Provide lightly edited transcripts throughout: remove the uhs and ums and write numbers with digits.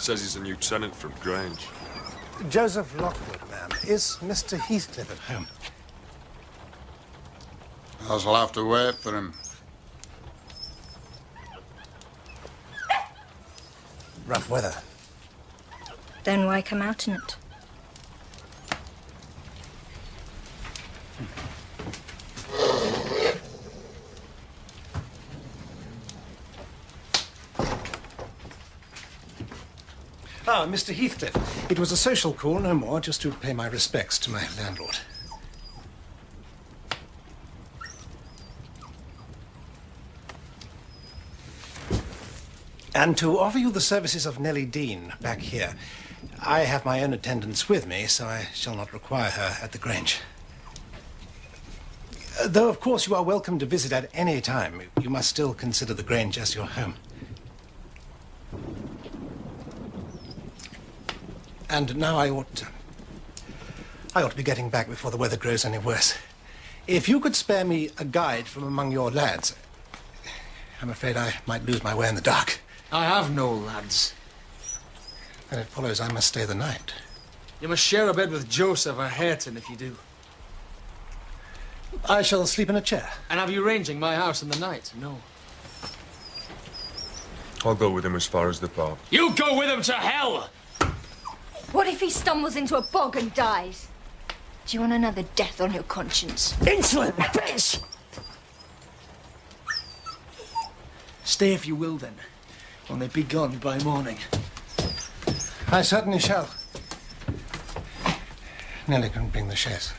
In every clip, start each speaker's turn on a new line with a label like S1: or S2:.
S1: Says he's a new tenant from Grange.
S2: Joseph Lockwood, ma'am. Is Mr. Heathcliff at home?
S3: I shall have to wait for him.
S2: Rough weather.
S4: Then why come out in it?
S2: Ah, Mr. Heathcliff. It was a social call, no more, just to pay my respects to my landlord. And to offer you the services of Nellie Dean back here. I have my own attendants with me, so I shall not require her at the Grange. Though, of course, you are welcome to visit at any time. You must still consider the Grange as your home. And now I ought to be getting back before the weather grows any worse. If you could spare me a guide from among your lads, I'm afraid I might lose my way in the dark.
S5: I have no lads.
S2: Then it follows I must stay the night.
S5: You must share a bed with Joseph or Hareton if you do.
S2: I shall sleep in a chair.
S5: And have you ranging my house in the night? No.
S1: I'll go with him as far as the park.
S5: You go with him to hell!
S4: What if he stumbles into a bog and dies? Do you want another death on your conscience?
S5: Insolent bitch! Stay if you will, then. Only be gone by morning.
S2: I certainly shall. Nellie can bring the chaise.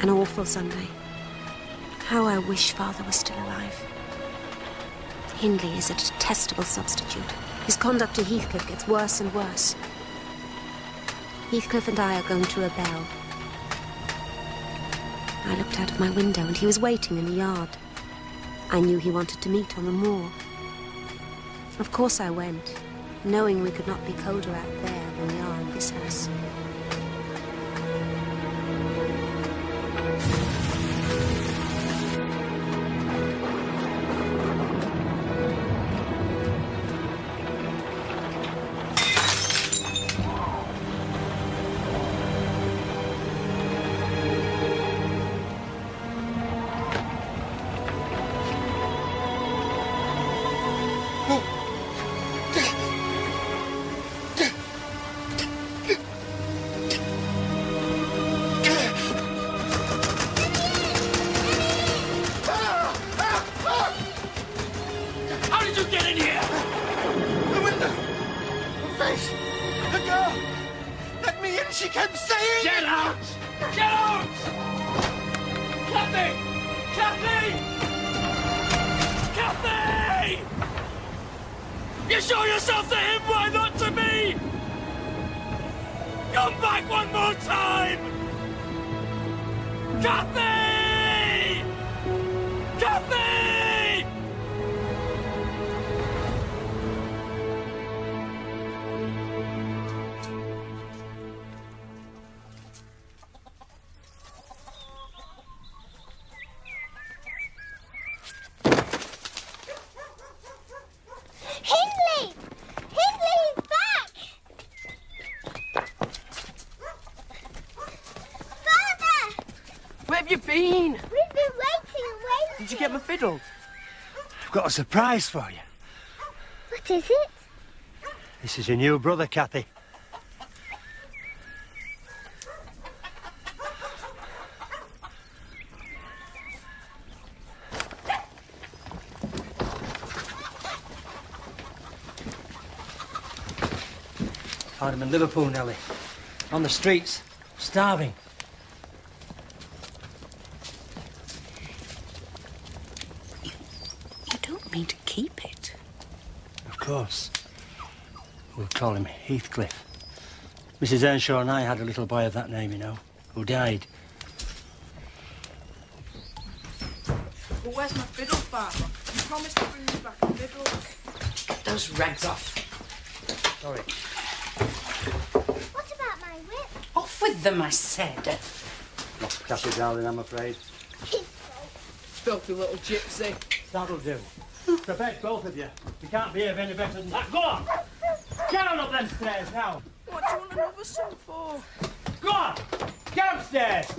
S6: An awful Sunday. How I wish Father was still alive. Hindley is a detestable substitute. His conduct to Heathcliff gets worse and worse. Heathcliff and I are going to rebel. I looked out of my window and he was waiting in the yard. I knew he wanted to meet on the moor. Of course I went, knowing we could not be colder out there than we are in this house.
S2: Miss! The girl! Let me in, she kept saying...
S7: Get out! Get out! Kathy! Kathy! Kathy! You show yourself to him, why not to me? Come back one more time! Kathy! Kathy!
S8: Hindley! Hindley's back! Father!
S5: Where have you been?
S8: We've been waiting and waiting.
S5: Did you get my fiddle?
S9: I've got a surprise for you.
S8: What is it?
S9: This is your new brother, Kathy. Found him in Liverpool, Nellie. On the streets, starving.
S6: You don't mean to keep it?
S9: Of course. We'll call him Heathcliff. Mrs. Earnshaw and I had a little boy of that name, you know, who died.
S5: But where's my fiddle, Father? You promised to bring me back a fiddle. Get those rags off.
S9: Sorry.
S8: What about my whip?
S6: Off with them, I said.
S9: Not Kathy, darling, I'm afraid.
S5: Filthy little gypsy.
S9: That'll do. To bed, both of you. You can't behave any better than that. Go on! Get on up them stairs now!
S5: What do you want another song for?
S9: Go on! Get upstairs!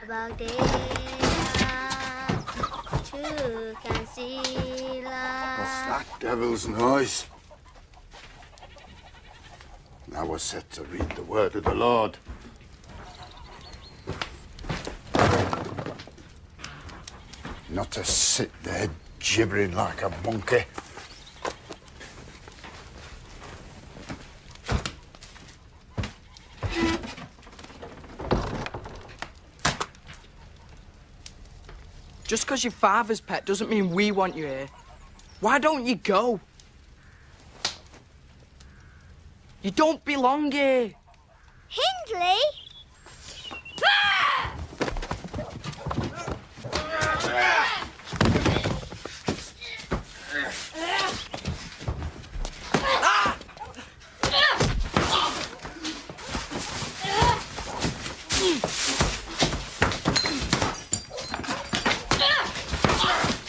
S8: About day, two can see
S3: What's that devil's noise? Now we're set to read the word of the Lord. Not to sit there gibbering like a monkey.
S5: Just because your father's pet doesn't mean we want you here. Why don't you go? You don't belong here.
S8: Hindley?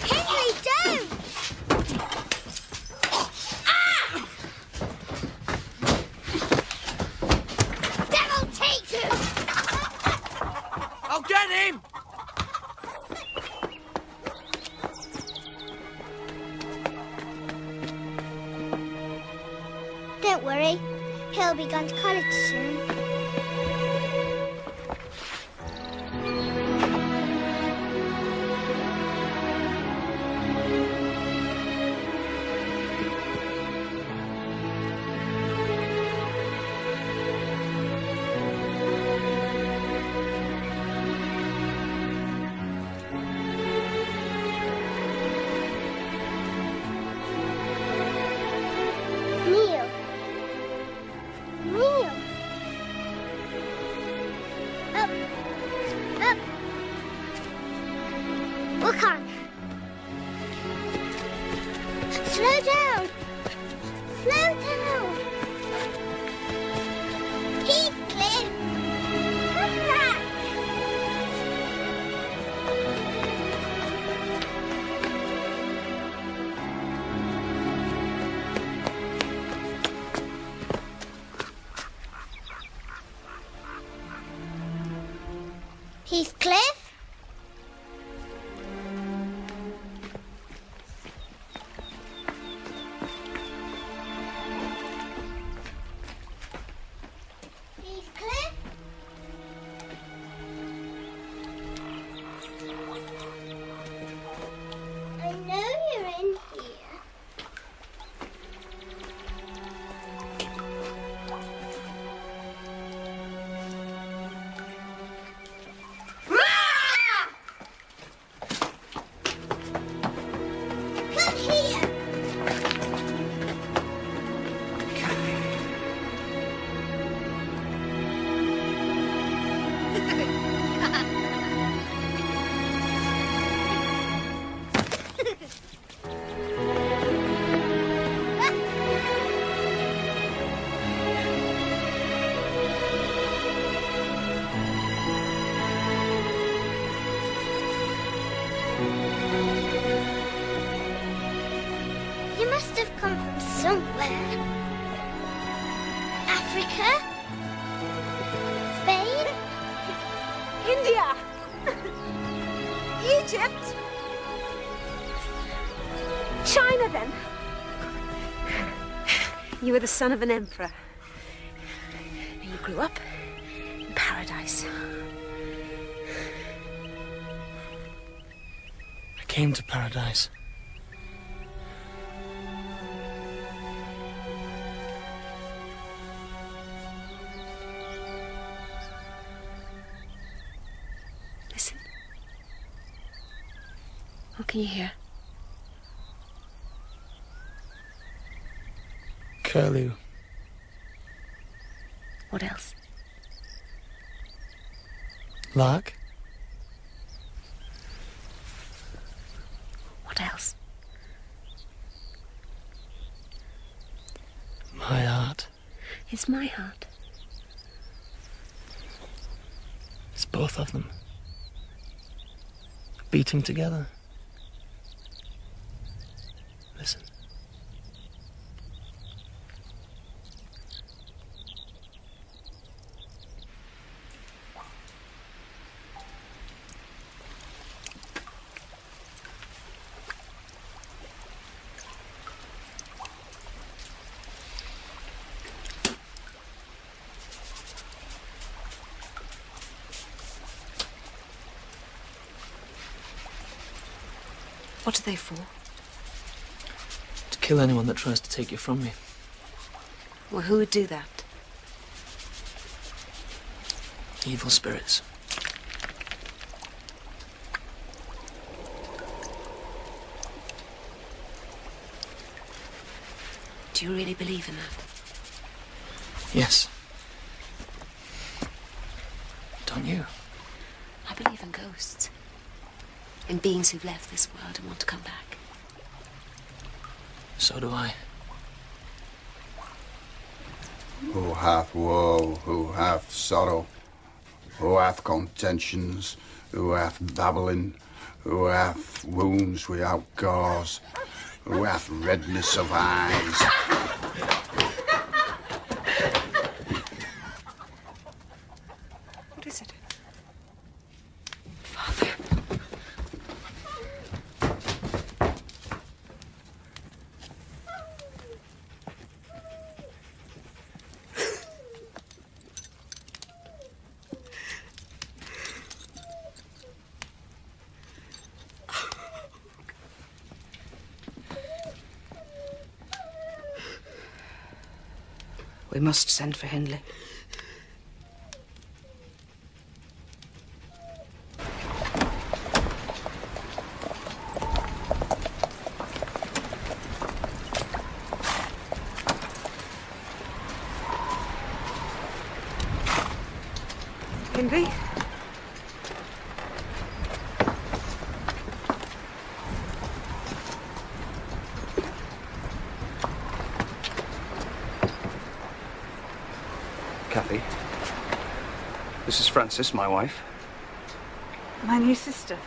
S8: Hindley, don't! Devil take you!
S5: I'll get him!
S8: Don't worry, he'll be gone to college soon. Neil. Neil. Slow down. Slow down. Heathcliff! Come back! Heathcliff? Heathcliff? I know you're in here. Come here! You must have come from somewhere. Africa? Spain?
S6: India! Egypt! China, then? You were the son of an emperor. And you grew up in paradise.
S10: I came to paradise.
S6: Listen. What can you hear?
S10: Curlew.
S6: What else?
S10: Lark.
S6: What else?
S10: My heart.
S6: It's my heart.
S10: It's both of them. Beating together. Listen.
S6: What are they for?
S10: To kill anyone that tries to take you from me.
S6: Well, who would do that?
S10: Evil spirits.
S6: Do you really believe in that?
S10: Yes. Don't you?
S6: I believe in ghosts. In beings who've left this world and want to come back.
S10: So do I.
S3: Who hath woe, who hath sorrow, who hath contentions, who hath babbling, who hath wounds without cause, who hath redness of eyes.
S6: What is it?
S5: We must send for Hindley.
S6: Hindley?
S11: Kathy. This is Frances, my wife.
S12: My new sister.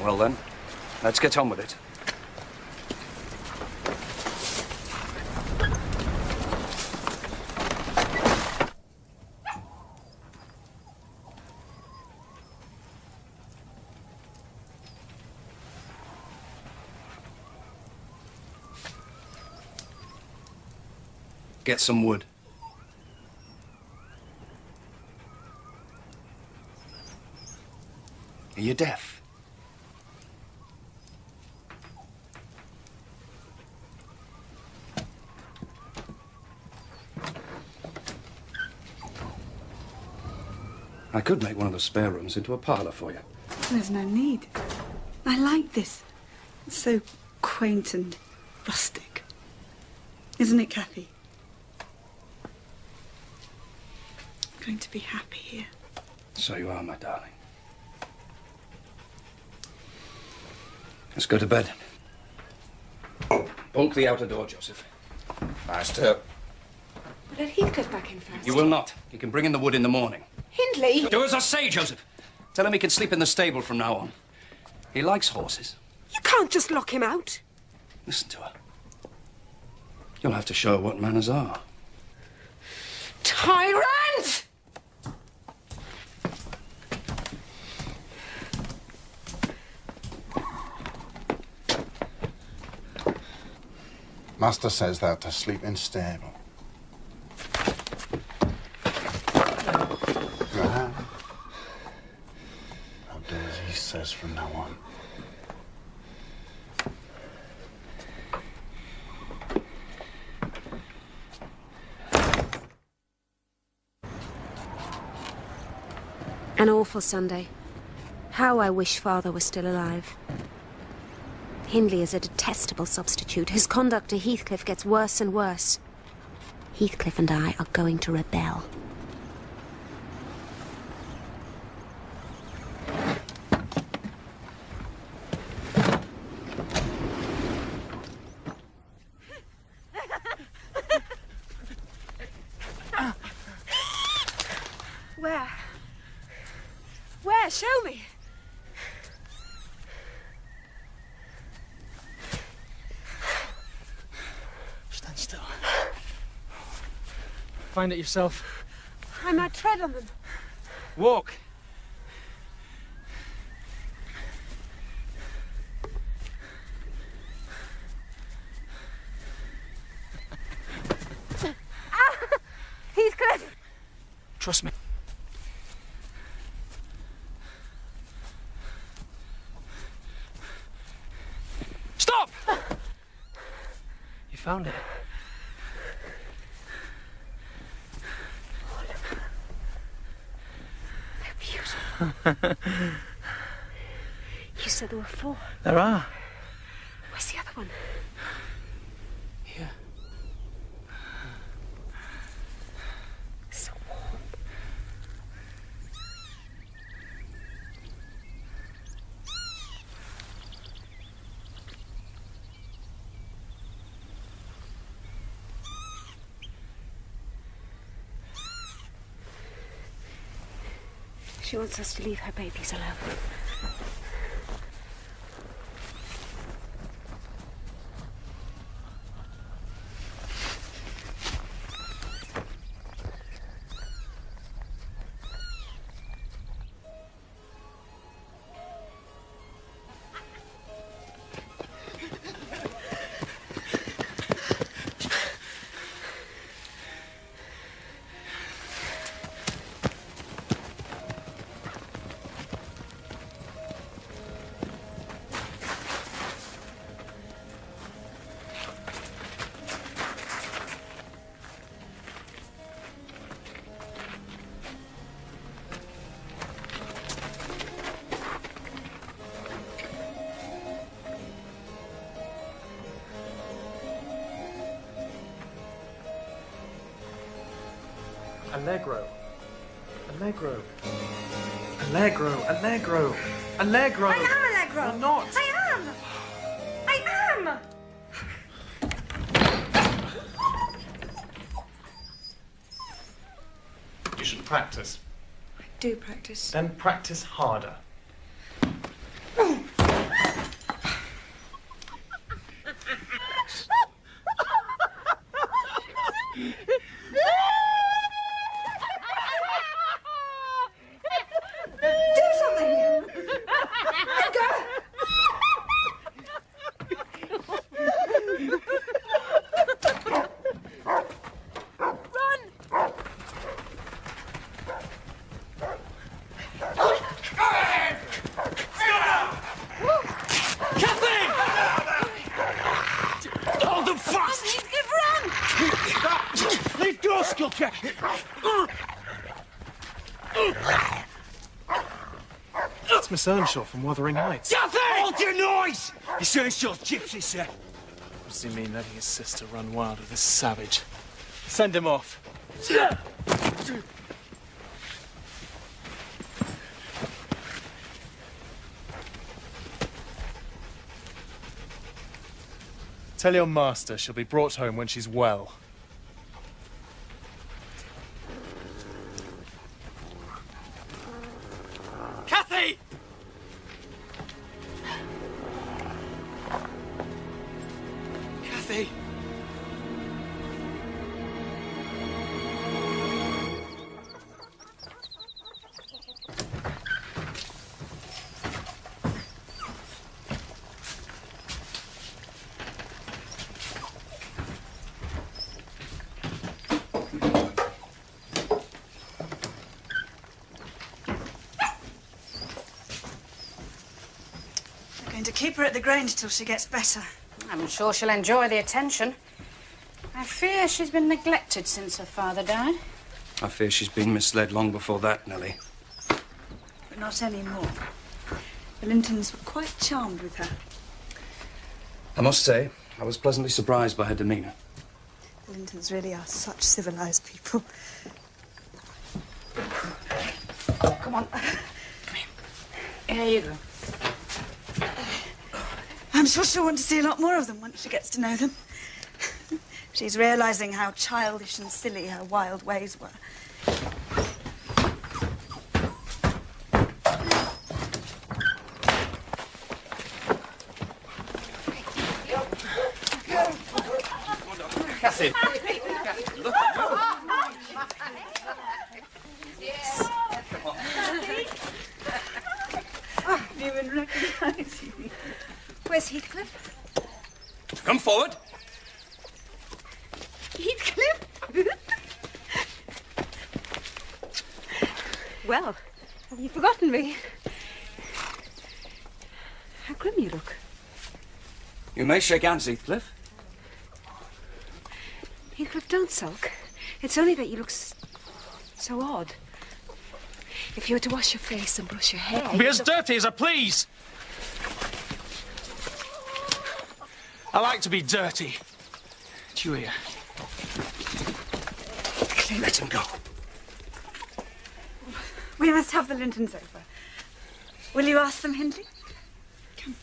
S11: Well then, let's get on with it. Get some wood. Are you deaf? I could make one of the spare rooms into a parlour for you.
S12: There's no need. I like this. It's so quaint and rustic. Isn't it, Kathy? I'm going to be happy here.
S11: So you are, my darling. Let's go to bed. Bolt the outer door, Joseph.
S3: Master.
S6: Let Heathcliff back in first.
S11: You will not. He can bring in the wood in the morning.
S6: Hindley!
S11: Do as I say, Joseph. Tell him he can sleep in the stable from now on. He likes horses.
S6: You can't just lock him out.
S11: Listen to her. You'll have to show her what manners are.
S6: Tyrant!
S3: Master says thou to sleep in stable. Right. I'll do as he says from now on.
S6: An awful Sunday. How I wish Father was still alive. Hindley is a detestable substitute. His conduct to Heathcliff gets worse and worse. Heathcliff and I are going to rebel.
S12: Where? Where? Show me.
S10: Stand still. Find it yourself.
S12: I might tread on them.
S11: Walk.
S12: Heathcliff!
S10: Trust me. Stop! You found it.
S12: They're beautiful. You said there were 4.
S10: There are.
S12: Where's the other one?
S10: Here.
S12: So warm. She wants us to leave her babies alone.
S10: Allegro. Allegro. Allegro. Allegro. Allegro.
S12: I am Allegro.
S10: You're not.
S12: I am. I am.
S10: You should practice.
S12: I do practice.
S10: Then practice harder. It's Miss Earnshaw from Wuthering Heights.
S7: Nothing! Hold your noise! It's Earnshaw's gypsy, sir.
S10: What does he mean letting his sister run wild with this savage? Send him off. Tell your master she'll be brought home when she's well.
S7: Kathy! Kathy!
S12: Going to keep her at the Grange till she gets better.
S13: I'm sure she'll enjoy the attention. I fear she's been neglected since her father died.
S11: I fear she's been misled long before that, Nellie.
S12: But not anymore. The Lintons were quite charmed with her.
S11: I must say, I was pleasantly surprised by her demeanour.
S12: The Lintons really are such civilised people.
S13: Come on. Come here. Here you go.
S12: I'm sure she'll want to see a lot more of them once she gets to know them. She's realising how childish and silly her wild ways were.
S11: Kathy! Look at you!
S12: Yes. Oh, do you even recognise you? Where's Heathcliff?
S11: Come forward!
S6: Heathcliff? Well, have you forgotten me? How grim you look.
S11: You may shake hands, Heathcliff.
S6: Heathcliff, don't sulk. It's only that you look so odd. If you were to wash your face and brush your hair...
S10: Be as dirty as I please! I like to be dirty. Julia.
S11: Let him go.
S12: We must have the Lintons over. Will you ask them, Hindley? Come.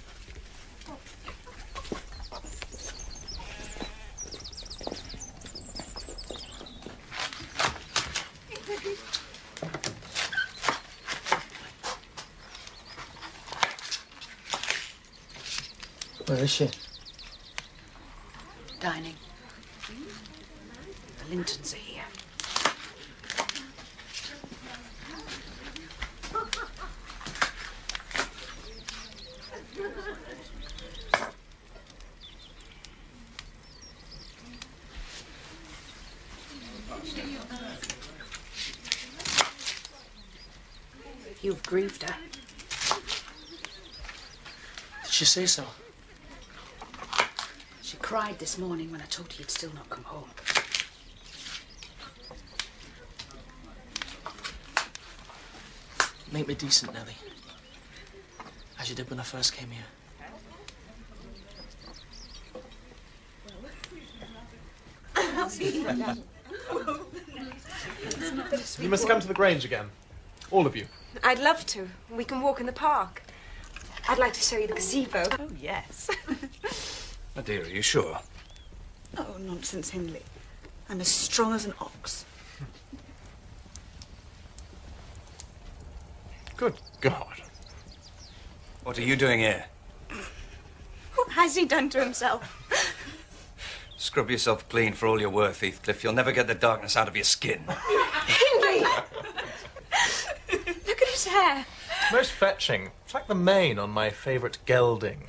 S10: Where is she?
S13: Dining. The Lintons are here. You've grieved her.
S10: Did she say so?
S13: She cried this morning when I told her you'd still not come home.
S10: Make me decent, Nellie. As you did when I first came here. You must come to the Grange again. All of you.
S6: I'd love to. We can walk in the park. I'd like to show you the gazebo.
S12: Oh, yes.
S11: My dear, are you sure?
S12: Oh, nonsense, Hindley. I'm as strong as an ox.
S10: Good God.
S11: What are you doing here?
S6: What has he done to himself?
S11: Scrub yourself clean for all you're worth, Heathcliff. You'll never get the darkness out of your skin.
S6: Hindley! Look at his hair.
S10: Most fetching. It's like the mane on my favourite gelding.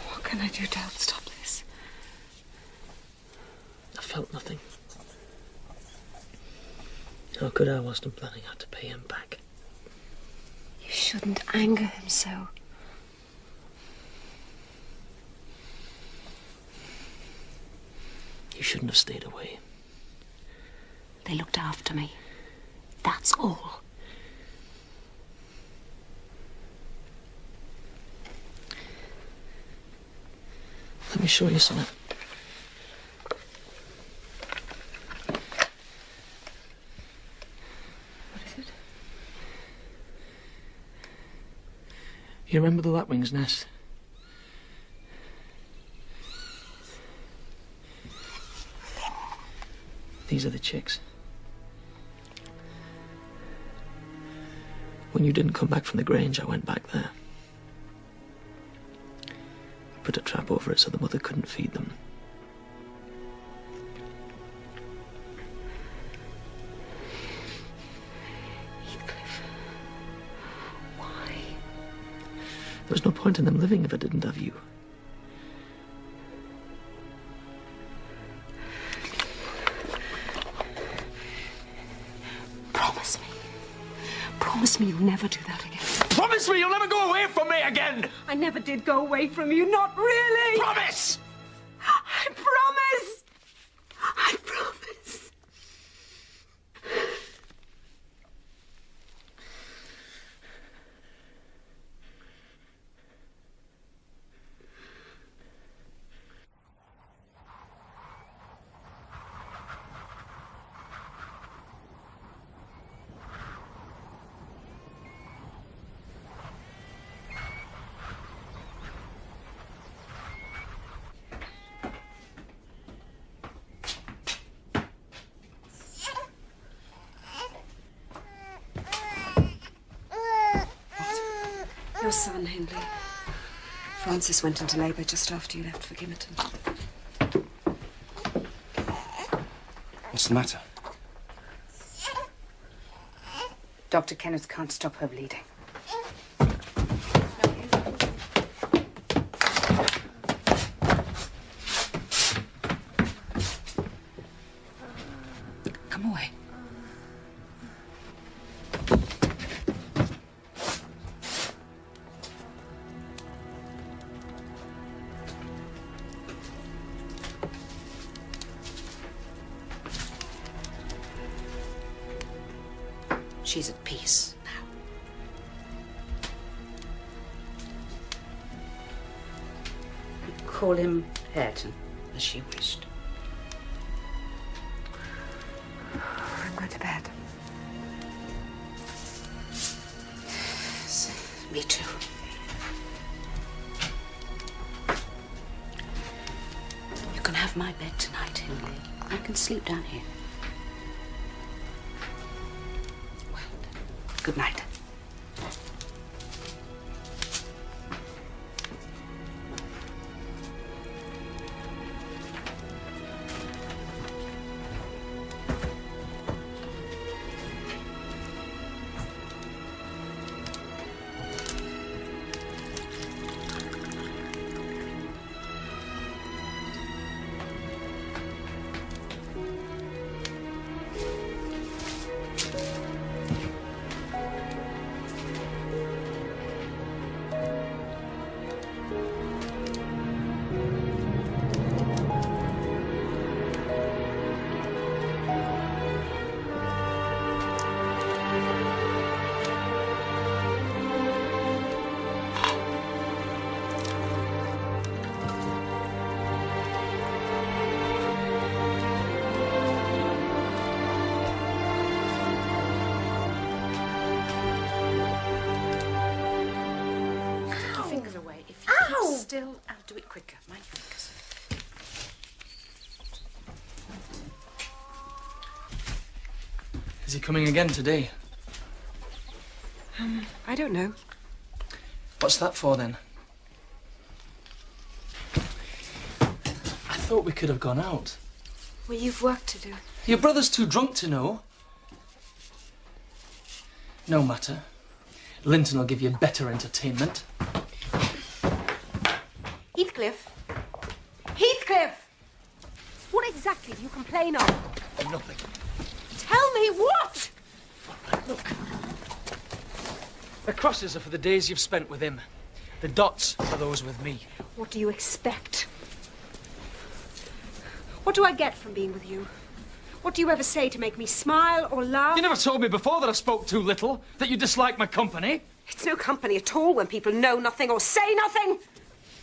S6: What can I do to help stop this?
S14: I felt nothing. How could I whilst I'm planning how to pay him back?
S6: You shouldn't anger him so.
S14: You shouldn't have stayed away.
S6: They looked after me. That's all.
S14: Let me show you something.
S6: What is it?
S14: You remember the lapwing's nest? These are the chicks. When you didn't come back from the Grange, I went back there. Put a trap over it so the mother couldn't feed them.
S6: Heathcliff, why?
S14: There was no point in them living if I didn't have you.
S6: Promise me. Promise me you'll never do that again.
S7: Promise me you'll never go away from me again!
S6: I never did go away from you, not really!
S7: Promise!
S6: I promise! I promise! Your son, Hindley. Francis went into labour just after you left for Gimmerton.
S11: What's the matter?
S13: Dr. Kenneth can't stop her bleeding. Come away. She's at peace now. Call him Hareton, as she wished.
S6: I'm going to bed.
S13: Me too. You can have my bed tonight, Hindley. I can sleep down here. Well, good night. still, I'll do it quicker. Mind your fingers.
S10: Is he coming again today?
S6: I don't know.
S10: What's that for, then? I thought we could have gone out.
S6: Well, you've work to do.
S10: Your brother's too drunk to know. No matter. Linton will give you better entertainment.
S6: Heathcliff! Heathcliff! What exactly do you complain of?
S2: Nothing.
S6: Tell me what!
S10: Look. The crosses are for the days you've spent with him. The dots are those with me.
S6: What do you expect? What do I get from being with you? What do you ever say to make me smile or laugh?
S10: You never told me before that I spoke too little, that you dislike my company.
S6: It's no company at all when people know nothing or say nothing.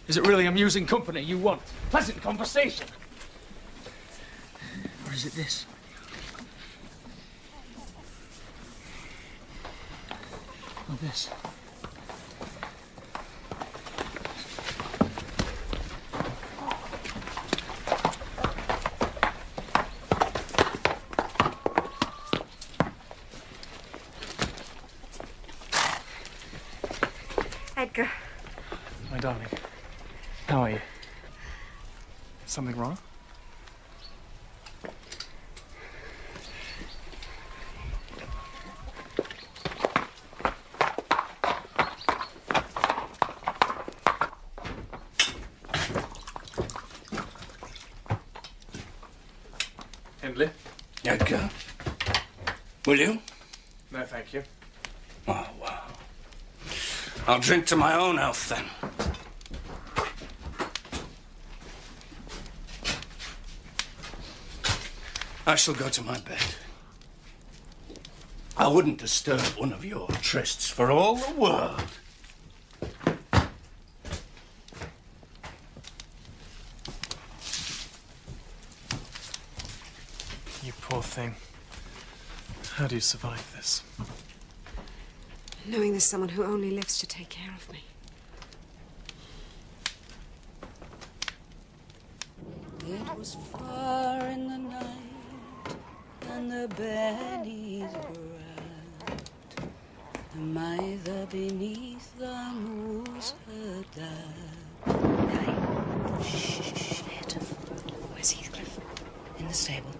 S10: Is it really amusing company you want? Pleasant conversation? Or is it this? Or this?
S6: Edgar.
S10: My darling, how are you? Something wrong? Hindley?
S11: Edgar, will you?
S10: No, thank you.
S11: Oh, wow. I'll drink to my own health, then. I shall go to my bed. I wouldn't disturb one of your trysts for all the world.
S10: You poor thing. How do you survive this?
S6: Knowing there's someone who only lives to take care of me.
S15: It was far in the night, and the bellies bright. The mither beneath the moors heard that.
S13: Shh, Ed. Where's Heathcliff? In the stable.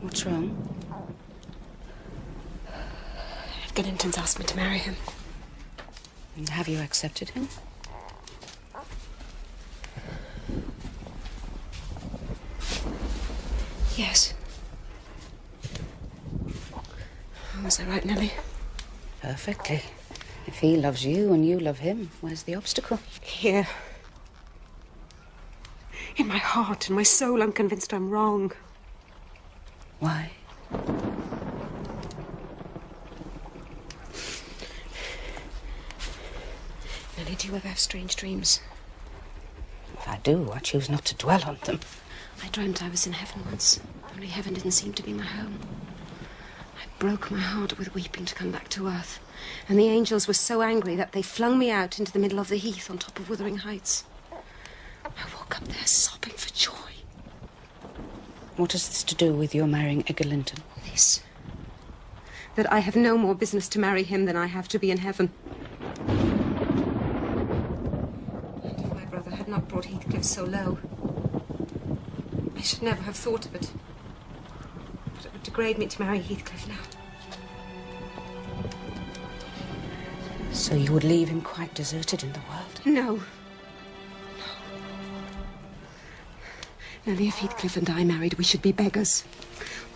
S13: What's wrong?
S6: Edgar Linton's asked me to marry him.
S13: And have you accepted him?
S6: Yes. Was I right, Nellie?
S13: Perfectly. If he loves you and you love him, where's the obstacle?
S6: Here. In my heart and my soul, I'm convinced I'm wrong.
S13: Why?
S6: Nellie, do you ever have strange dreams?
S13: If I do, I choose not to dwell on them.
S6: I dreamt I was in heaven once, only heaven didn't seem to be my home. I broke my heart with weeping to come back to earth, and the angels were so angry that they flung me out into the middle of the heath on top of Wuthering Heights. I woke up there sobbing for joy.
S13: What has this to do with your marrying Edgar Linton?
S6: This. That I have no more business to marry him than I have to be in heaven. And if my brother had not brought Heathcliff so low, I should never have thought of it. But it would degrade me to marry Heathcliff now.
S13: So you would leave him quite deserted in the world?
S6: No. Nellie, if Heathcliff and I married, we should be beggars.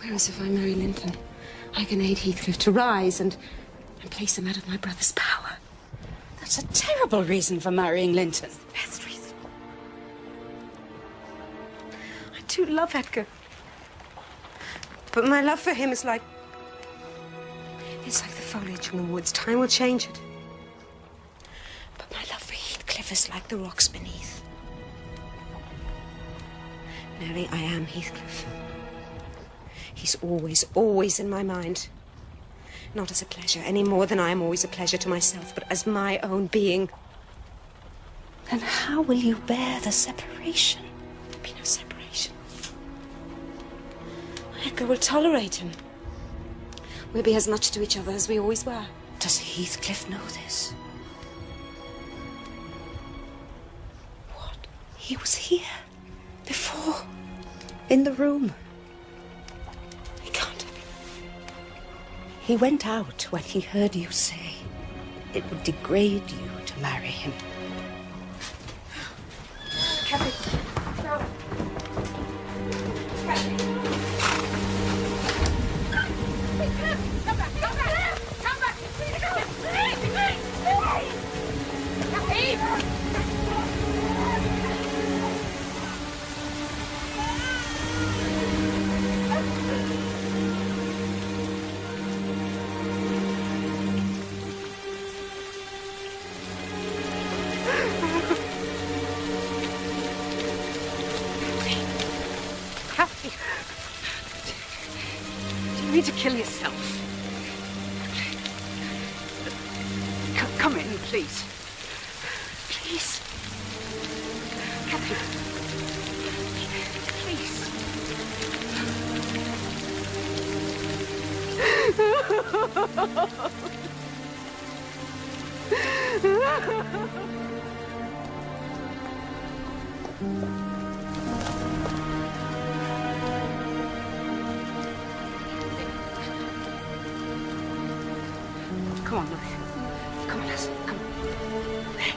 S6: Whereas if I marry Linton, I can aid Heathcliff to rise and place him out of my brother's power.
S13: That's a terrible reason for marrying Linton.
S6: It's the best reason. I do love Edgar. But my love for him is like... It's like the foliage in the woods. Time will change it. But my love for Heathcliff is like the rocks beneath. Nellie, I am Heathcliff. He's always, always in my mind. Not as a pleasure, any more than I am always a pleasure to myself, but as my own being. Then how will you bear the separation? There'll be no separation. Edgar will tolerate him. We'll be as much to each other as we always were. Does Heathcliff know this? What? He was here. Before. In the room. He can't have been. He went out when he heard you say it would degrade you to marry him. Kathy. No. Kathy. Come back. Come back. Come back. Kathy. Kathy, do you need to kill yourself? Come in, please. Please. Kathy. Come on, Louis. Come on, lass. Come on. There.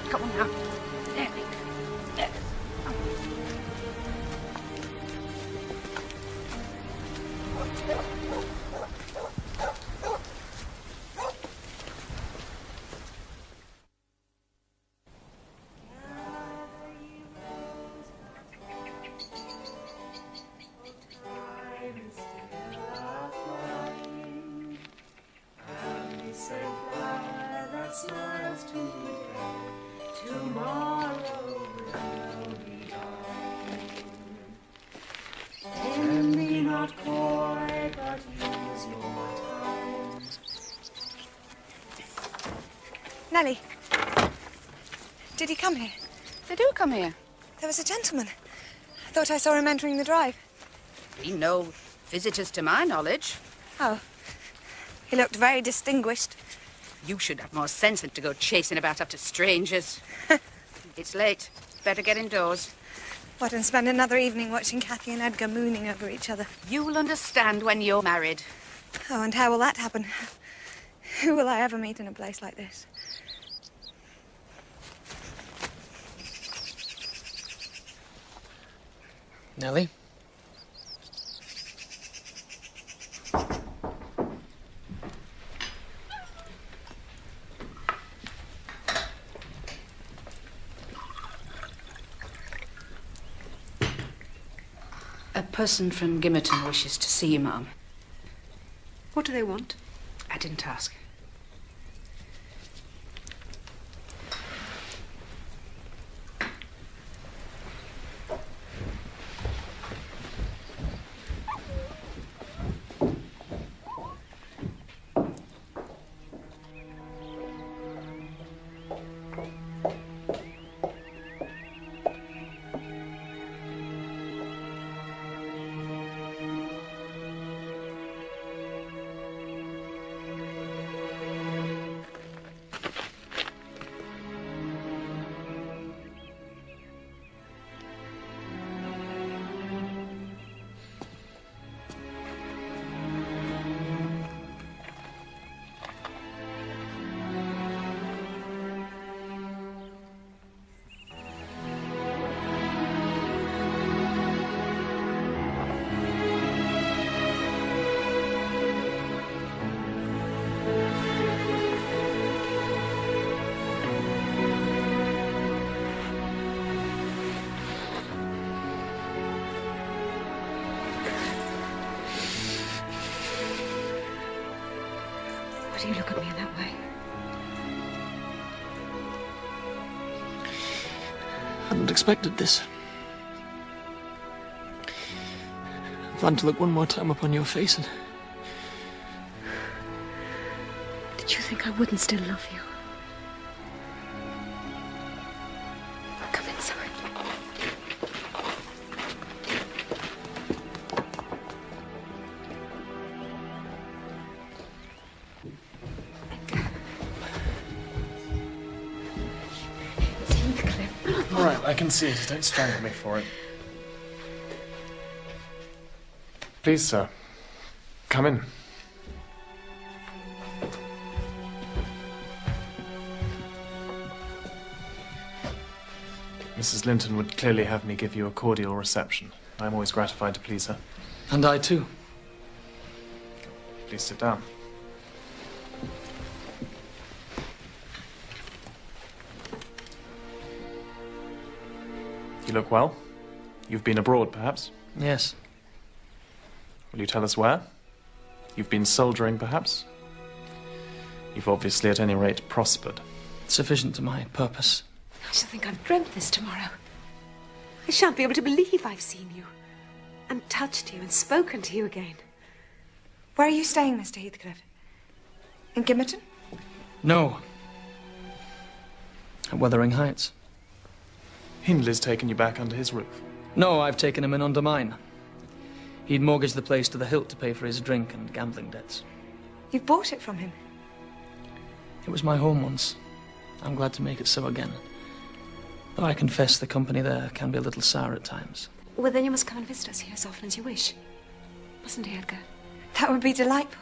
S6: Come on now. There. There.
S12: Nellie, did he come here?
S13: They do come here.
S12: There was a gentleman. I thought I saw him entering the drive.
S13: Been no visitors to my knowledge.
S12: Oh. He looked very distinguished.
S13: You should have more sense than to go chasing about after strangers. It's late. Better get indoors.
S12: What, and spend another evening watching Kathy and Edgar mooning over each other?
S13: You'll understand when you're married.
S12: Oh, and how will that happen? Who will I ever meet in a place like this?
S10: Nellie?
S13: A person from Gimmerton wishes to see you, Ma'am.
S6: What do they want?
S13: I didn't ask.
S6: Why do you look at me in that way?
S14: I hadn't expected this. I plan to look one more time upon your face and...
S6: Did you think I wouldn't still love you? Come inside. It's Heathcliff.
S10: All right, I can see it. Don't strangle me for it. Please, sir. Come in. Mrs. Linton would clearly have me give you a cordial reception. I'm always gratified to please her.
S14: And I too.
S10: Please sit down. You look well. You've been abroad, perhaps?
S14: Yes.
S10: Will you tell us where? You've been soldiering, perhaps? You've obviously, at any rate, prospered.
S14: Sufficient to my purpose.
S6: I shall think I've dreamt this tomorrow. I shan't be able to believe I've seen you and touched you and spoken to you again.
S5: Where are you staying, Mr. Heathcliff? In Gimmerton?
S14: No. At Wuthering Heights.
S10: Hindley's taken you back under his roof?
S14: No, I've taken him in under mine. He'd mortgaged the place to the hilt to pay for his drink and gambling debts.
S5: You've bought it from him?
S14: It was my home once. I'm glad to make it so again. Though I confess the company there can be a little sour at times.
S6: Well, then you must come and visit us here as often as you wish. Mustn't he, Edgar?
S5: That would be delightful.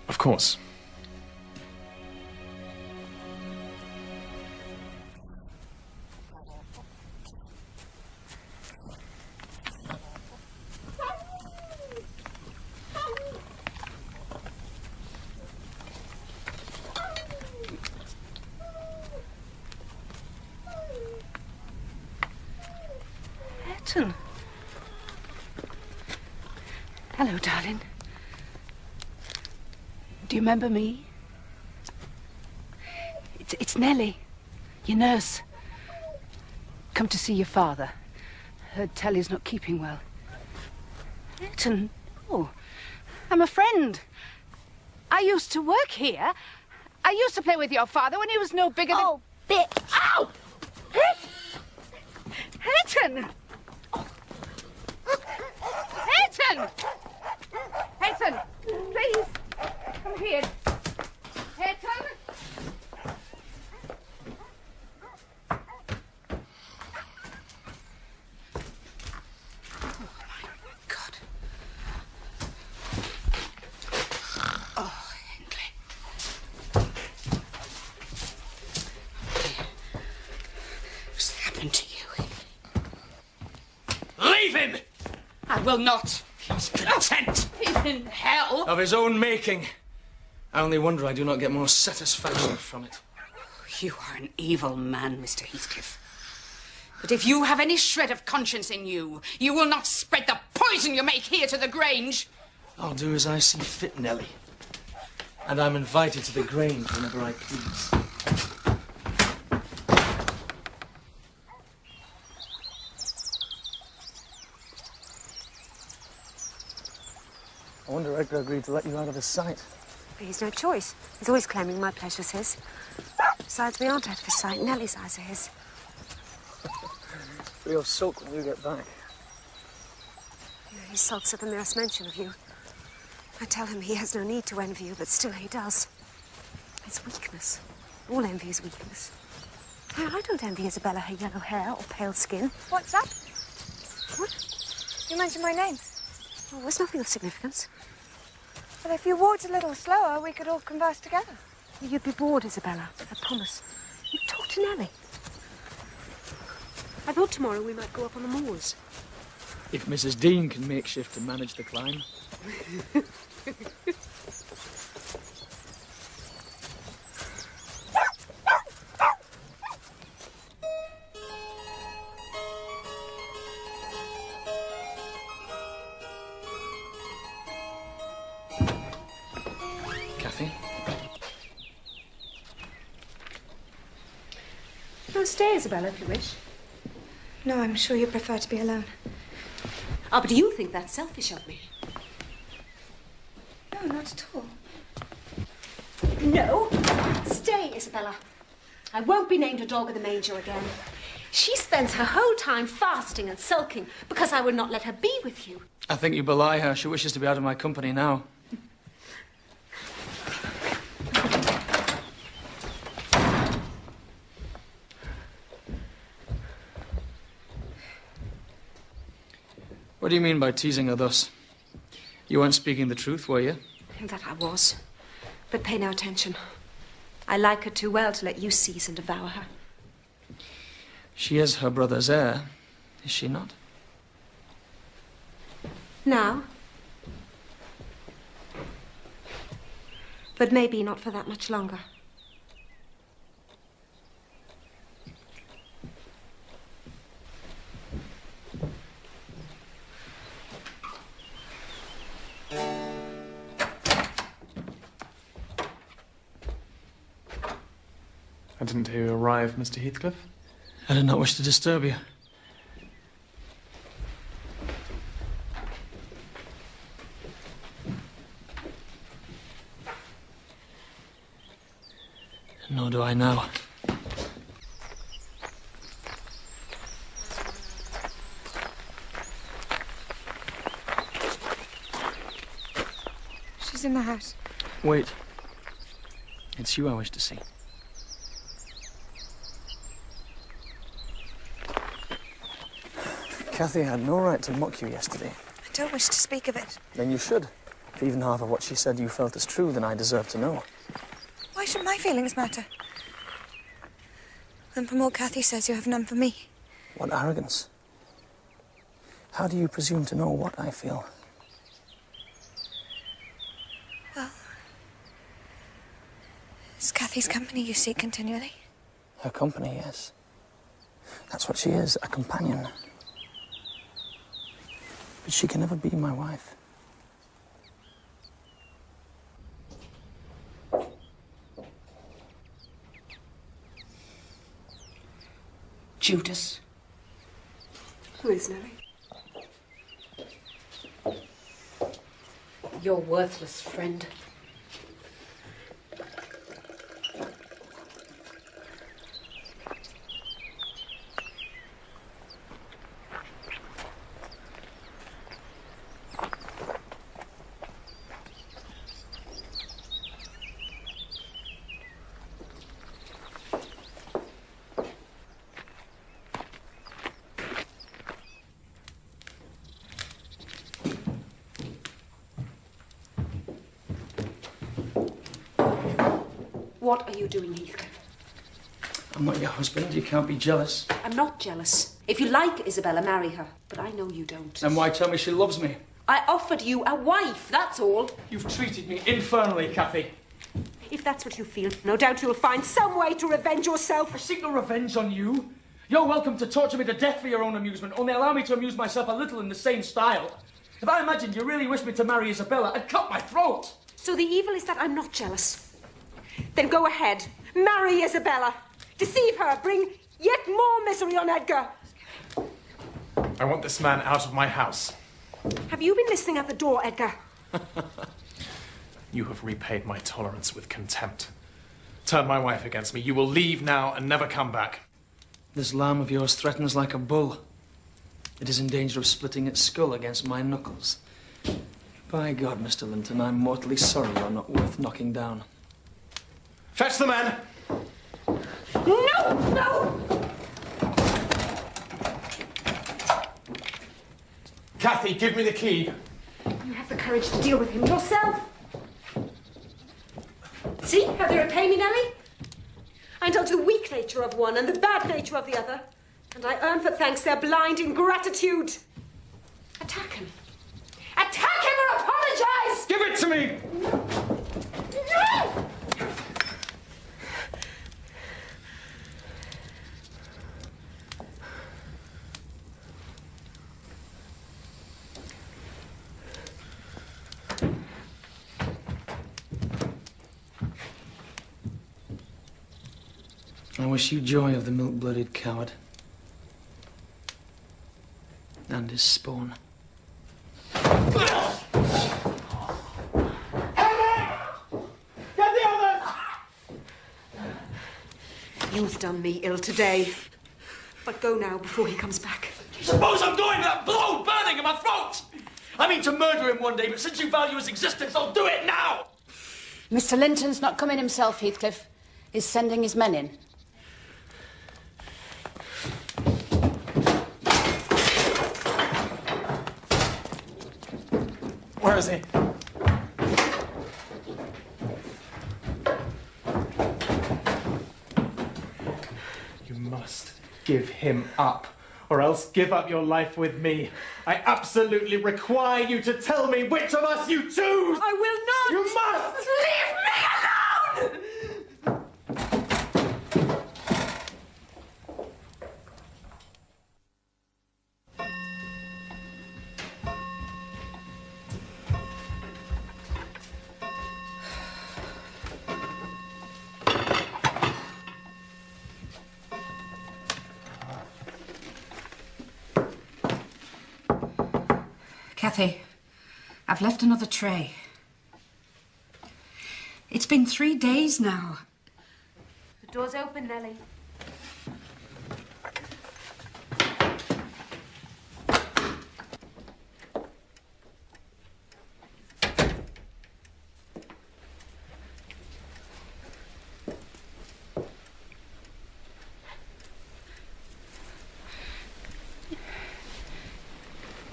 S10: Of course.
S13: Hello, darling. Do you remember me? It's Nellie, your nurse. Come to see your father. Heard Telly's not keeping well. Ayrton, oh, I'm a friend. I used to work here. I used to play with your father when he was no bigger than...
S8: Oh, bitch!
S13: Ow! Ayrton! Ayrton! Ayrton, please, come here. Ayrton! Oh, my God. Oh, Hindley. What's happened to you, Hindley?
S14: Leave him!
S13: I will not.
S14: He's content.
S13: He's in hell.
S14: Of his own making. I only wonder I do not get more satisfaction from it.
S13: You are an evil man, Mr. Heathcliff. But if you have any shred of conscience in you, you will not spread the poison you make here to the Grange.
S14: I'll do as I see fit, Nellie. And I'm invited to the Grange whenever I please. I wonder Edgar agreed to let you out of his sight.
S6: He's no choice. He's always claiming my pleasure's his. Besides, we aren't out of his sight. Nellie's eyes are his.
S14: We'll sulk when you get back.
S6: He sulks at the merest mention of you. I tell him he has no need to envy you, but still he does. It's weakness. All envy is weakness. I don't envy Isabella her yellow hair or pale skin.
S5: What's that?
S6: What?
S5: You mentioned my name.
S6: Oh, there's nothing of significance.
S5: Well, if you walked a little slower, we could all converse together.
S6: You'd be bored, Isabella. I promise. You talk to Nellie. I thought tomorrow we might go up on the moors.
S14: If Mrs. Dean can make shift and manage the climb. Kathy?
S6: You'll stay, Isabella, if you wish.
S5: No, I'm sure you prefer to be alone.
S6: Oh, but do you think that's selfish of me?
S4: No, not at all.
S6: No. Stay, Isabella. I won't be named a dog of the manger again. She spends her whole time fasting and sulking because I would not let her be with you.
S14: I think you belie her. She wishes to be out of my company now. What do you mean by teasing her thus? You weren't speaking the truth, were you?
S6: That I was. But pay no attention. I like her too well to let you seize and devour her.
S14: She is her brother's heir, is she not?
S6: Now? But maybe not for that much longer.
S10: I didn't hear you arrive, Mr. Heathcliff.
S14: I did not wish to disturb you. Nor do I now.
S4: She's in the house.
S14: Wait. It's you I wish to see. Cathy had no right to mock you yesterday.
S4: I don't wish to speak of it.
S14: Then you should. If even half of what she said you felt is true, then I deserve to know.
S4: Why should my feelings matter? When from all Cathy says, you have none for me.
S14: What arrogance. How do you presume to know what I feel?
S4: Well, it's Cathy's company you seek continually.
S14: Her company, yes. That's what she is, a companion. But she can never be my wife.
S6: Judas. Who is Nellie? Your worthless friend. What are you doing, Heathcliff?
S14: I'm not your husband. You can't be jealous.
S6: I'm not jealous. If you like Isabella, marry her. But I know you don't.
S14: Then why tell me she loves me?
S6: I offered you a wife, that's all.
S14: You've treated me infernally, Cathy.
S6: If that's what you feel, no doubt you'll find some way to revenge yourself.
S14: I seek no revenge on you. You're welcome to torture me to death for your own amusement, only allow me to amuse myself a little in the same style. If I imagined you really wished me to marry Isabella, I'd cut my throat.
S6: So the evil is that I'm not jealous. Then go ahead. Marry Isabella. Deceive her. Bring yet more misery on Edgar.
S10: I want this man out of my house.
S6: Have you been listening at the door, Edgar?
S10: You have repaid my tolerance with contempt. Turn my wife against me. You will leave now and never come back.
S14: This lamb of yours threatens like a bull. It is in danger of splitting its skull against my knuckles. By God, Mr. Linton, I'm mortally sorry you're not worth knocking down.
S10: Fetch the man!
S6: No! No!
S10: Cathy, give me the key.
S6: You have the courage to deal with him yourself. See how they repay me, Nellie? I indulge the weak nature of one and the bad nature of the other. And I earn for thanks their blind ingratitude. Attack him. Attack him or apologize!
S14: Give it to me!
S6: No!
S14: I wish you joy of the milk-blooded coward and his spawn.
S6: You've done me ill today. But go now before he comes back.
S7: Suppose I'm going with that blow burning in my throat! I mean to murder him one day, but since you value his existence, I'll do it now!
S13: Mr. Linton's not coming himself, Heathcliff. He's sending his men in.
S14: Where is he? You must give him up, or else give up your life with me. I absolutely require you to tell me which of us you choose!
S13: I will not!
S14: You must!
S13: Leave me alone! Kathy, I've left another tray. It's been 3 days now.
S6: The door's open, Nellie.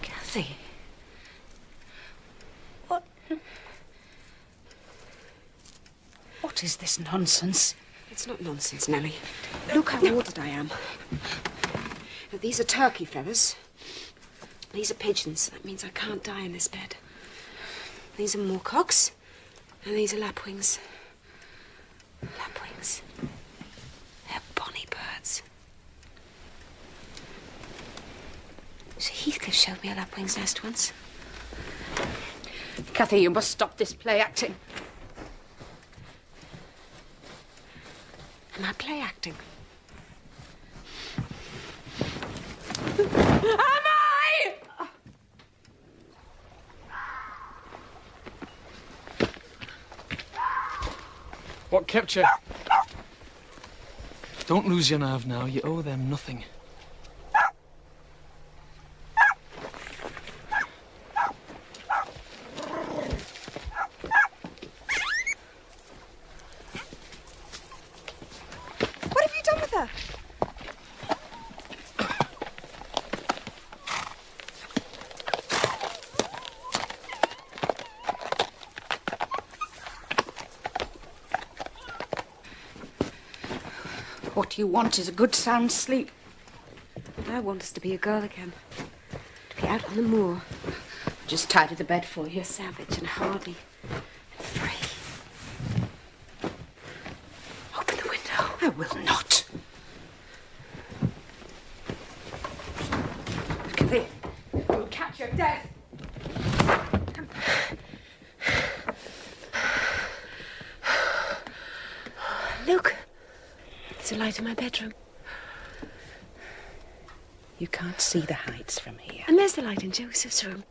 S6: Kathy.
S13: What is this nonsense?
S6: It's not nonsense, Nellie. Look how ordered I am. Now, these are turkey feathers. These are pigeons. That means I can't die in this bed. These are moorcocks. And these are lapwings. Lapwings. They're bonny birds. So Heathcliff showed me a lapwing's nest once.
S13: Kathy, you must stop this play acting.
S6: Am I play acting?
S13: Am I?
S14: What kept you? Don't lose your nerve now. You owe them nothing.
S13: What you want is a good sound sleep.
S6: I want us to be a girl again. To be out on the moor.
S13: Just tidy the bed for you.
S6: Savage and hardy. And free. Open the window.
S13: I will not. Kathy, you'll catch your death.
S6: Look. There's a light in my bedroom.
S13: You can't see the heights from here.
S6: And there's the light in Joseph's room.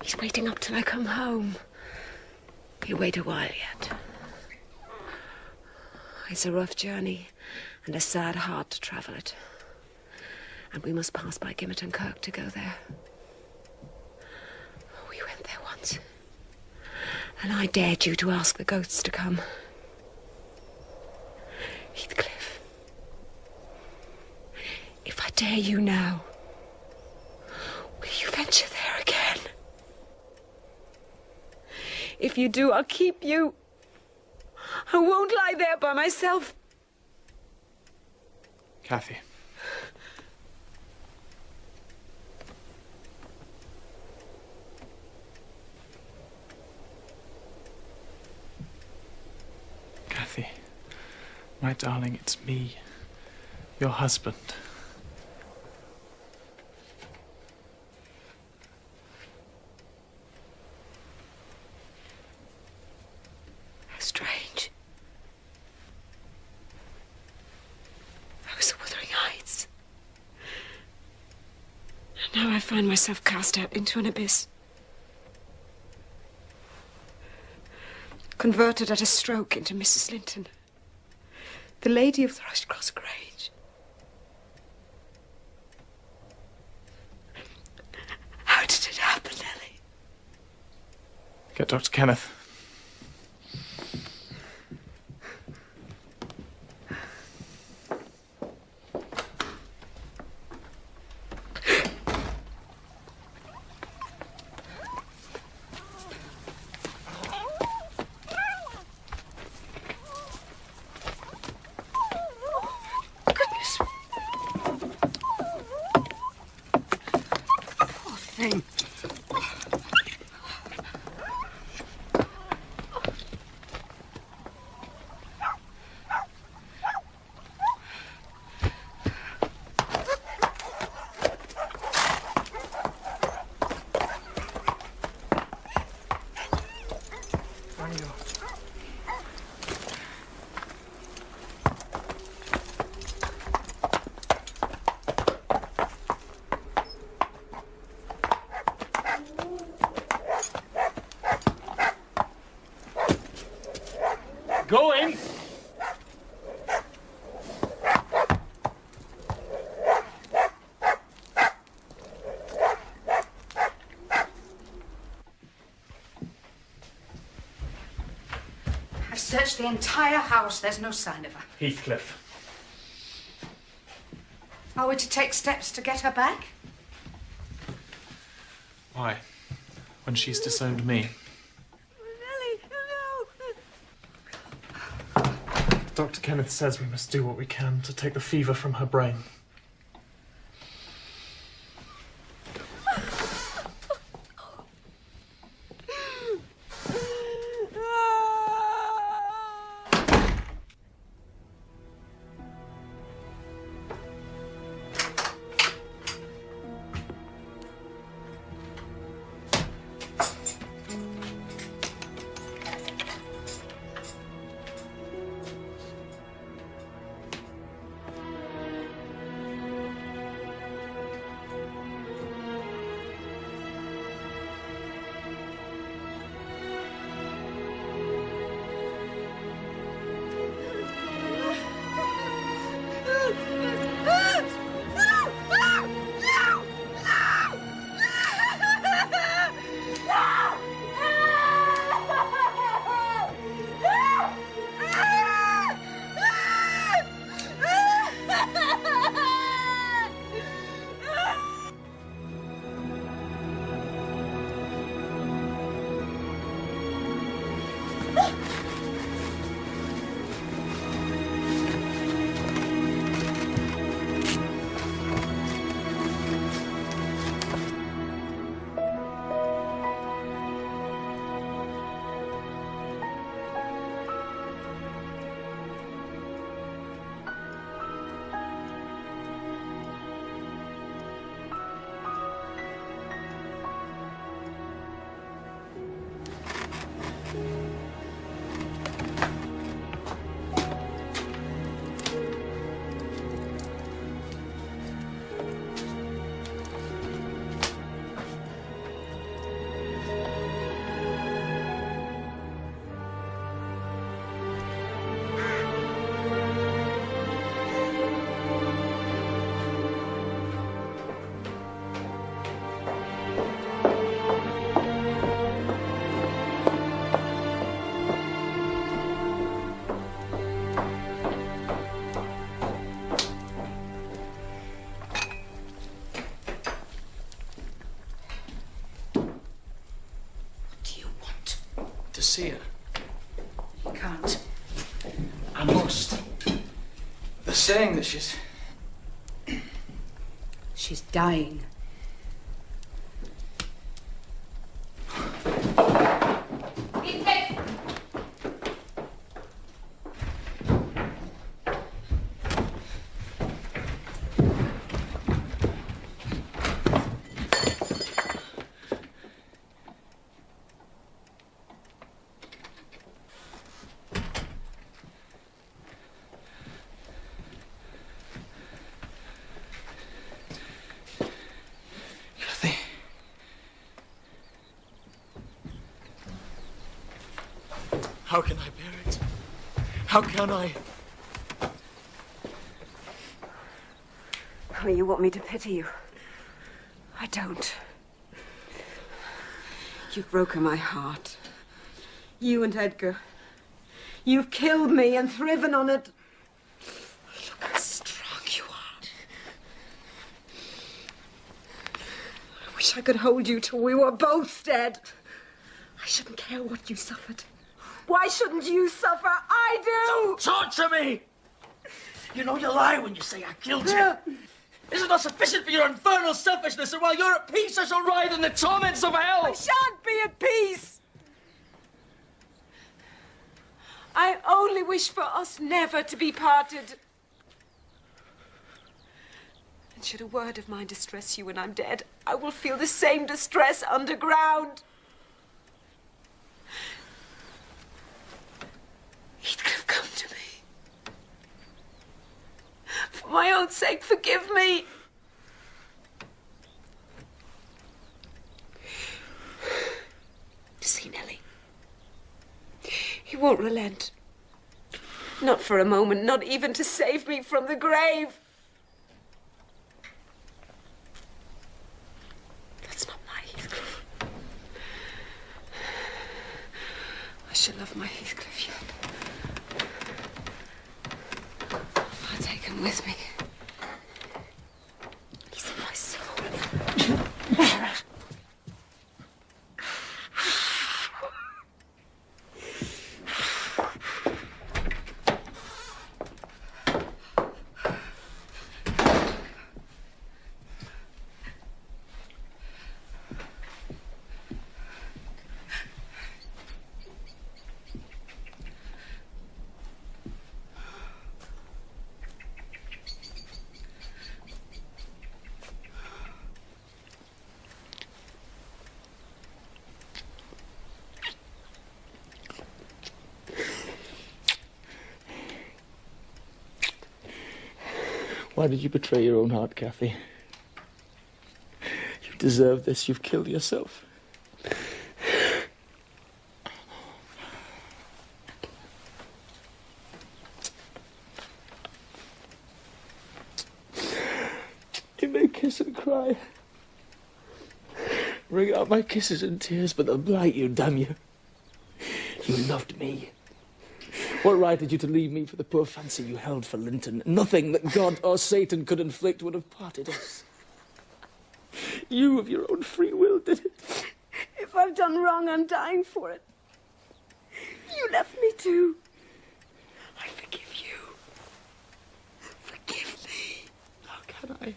S6: He's waiting up till I come home. He'll wait a while yet. It's a rough journey and a sad heart to travel it. And we must pass by Gimmerton Kirk to go there. We went there once. And I dared you to ask the ghosts to come. Heathcliff. If I dare you now, will you venture there again? If you do, I'll keep you. I won't lie there by myself.
S14: Kathy. Kathy, my darling, it's me, your husband.
S6: Strange. I was the Wuthering Heights. And now I find myself cast out into an abyss. Converted at a stroke into Mrs. Linton.
S12: the Lady of Thrushcross Grange. How did it happen, Ellie?
S10: Get Dr. Kenneth.
S7: Go in!
S13: I've searched the entire house. There's no sign of her.
S10: Heathcliff.
S13: Are we to take steps to get her back?
S10: Why? When she's disowned me. Dr. Kenneth says we must do what we can to take the fever from her brain.
S14: To see her.
S13: You can't.
S14: I must. They're saying that she's...
S13: She's dying.
S14: How can I bear it? How can I?
S6: Oh, you want me to pity you? I don't. You've broken my heart. You and Edgar. You've killed me and thriven on it. Look how strong you are. I wish I could hold you till we were both dead. I shouldn't care what you suffered. Why shouldn't you suffer? I do!
S7: Don't torture me! You know you lie when you say I killed you. Is it not sufficient for your infernal selfishness that while you're at peace I shall writhe in the torments of hell?
S6: I shan't be at peace. I only wish for us never to be parted. And should a word of mine distress you when I'm dead, I will feel the same distress underground. Heathcliff, come to me. For my own sake, forgive me. See, Nellie. He won't relent. Not for a moment, not even to save me from the grave. That's not my Heathcliff. I shall love my Heathcliff yet. I'll take him with me. He's in my soul.
S14: Why did you betray your own heart, Kathy? You deserve this. You've killed yourself. You may kiss and cry. Wring out my kisses and tears, but they'll blight you, damn you. You loved me. What right had you to leave me for the poor fancy you held for Linton? Nothing that God or Satan could inflict would have parted us. You, of your own free will, did it.
S6: If I've done wrong, I'm dying for it. You left me too. I forgive you. Forgive me.
S14: How can I?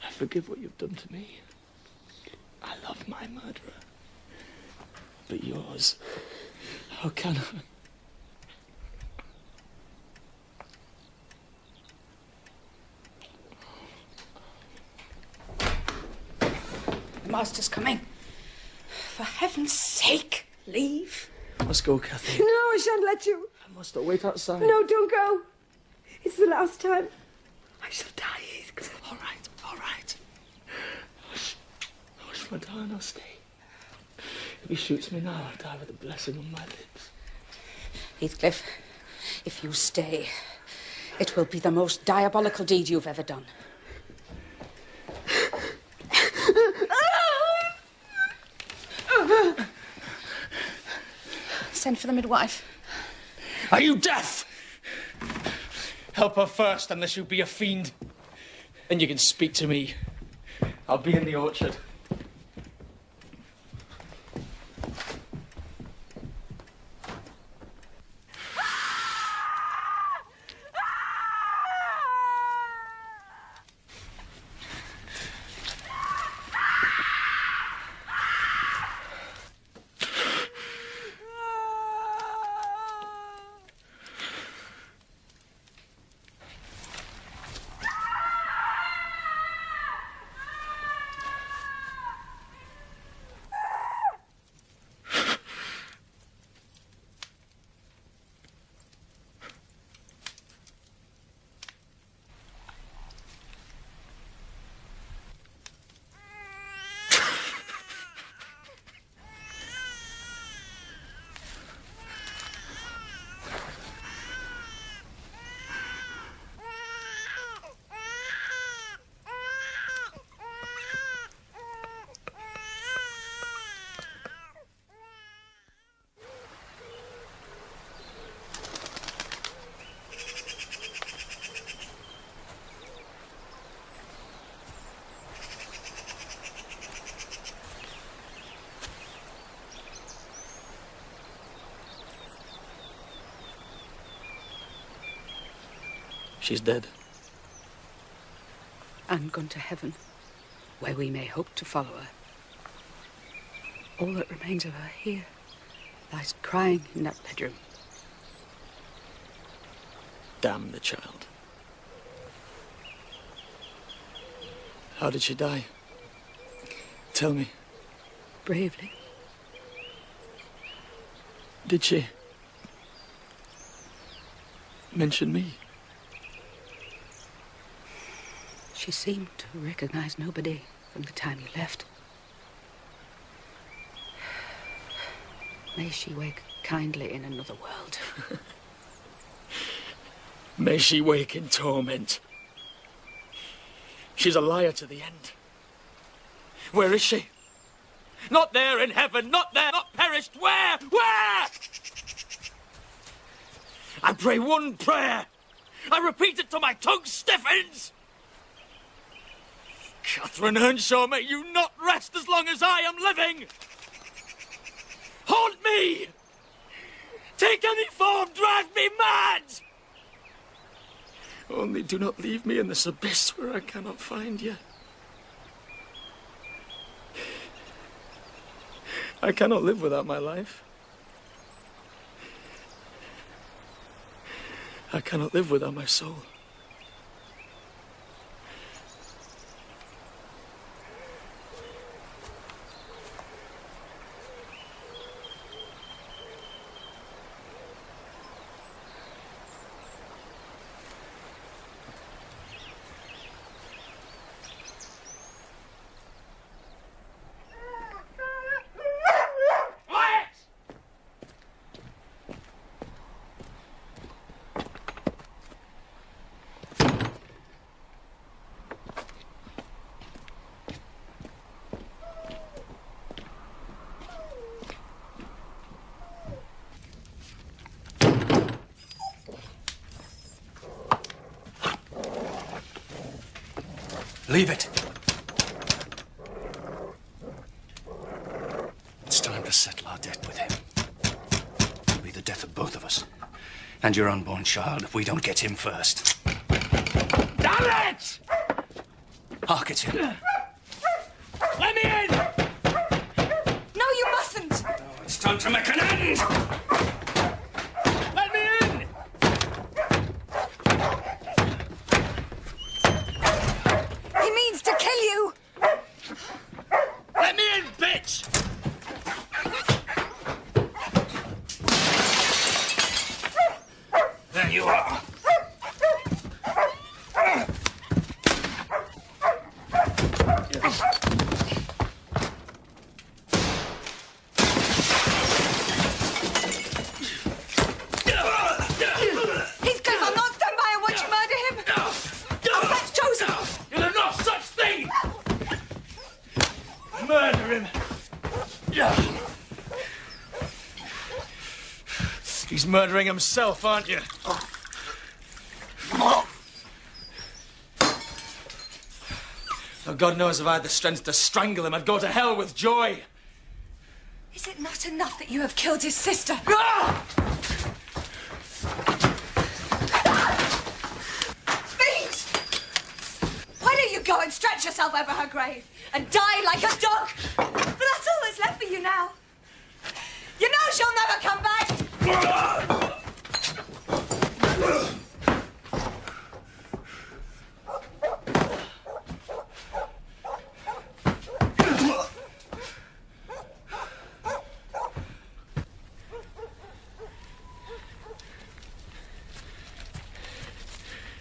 S14: I forgive what you've done to me. I love my murderer. But yours, how can I?
S13: The master's coming. For heaven's sake, leave.
S14: I must go, Kathy.
S6: No, I shan't let you.
S14: I must. I'll wait outside.
S6: No, don't go. It's the last time. I shall die, Heathcliff.
S14: All right, all right. Hush, my darling, I'll stay. If he shoots me now, I'll die with a blessing on my lips.
S13: Heathcliff, if you stay, it will be the most diabolical deed you've ever done. Send for the midwife.
S7: Are you deaf? Help her first, unless you be a fiend. Then you can speak to me. I'll be in the orchard.
S14: She's dead.
S13: And gone to heaven, where we may hope to follow her. All that remains of her here lies crying in that bedroom.
S14: Damn the child. How did she die? Tell me.
S13: Bravely.
S14: Did she mention me?
S13: She seemed to recognize nobody from the time you left. May she wake kindly in another world.
S14: May she wake in torment. She's a liar to the end. Where is she? Not there in heaven, not there, not perished. Where? Where? I pray one prayer. I repeat it till my tongue stiffens. Catherine Earnshaw, may you not rest as long as I am living. Haunt me. Take any form, drive me mad. Only do not leave me in this abyss where I cannot find you. I cannot live without my life. I cannot live without my soul.
S2: Leave it. It's time to settle our debt with him. It'll be the death of both of us. And your unborn child if we don't get him first.
S14: Damn it!
S2: Hark at him.
S14: Let me in!
S4: No, you mustn't!
S2: It's time to make an end!
S14: Let me in!
S4: He means to kill you!
S14: Let me in, bitch!
S2: There you are.
S4: Heathcliff, I'm not stand by and watch you murder him! Oh, that's Joseph!
S14: You'll have no such thing! Murder him! He's murdering himself, aren't you? Oh, God knows if I had the strength to strangle him, I'd go to hell with joy.
S4: Is it not enough that you have killed his sister? Fiend! Why don't you go and stretch yourself over her grave and die like a dog? But that's all that's left for you now. You know she'll never come back!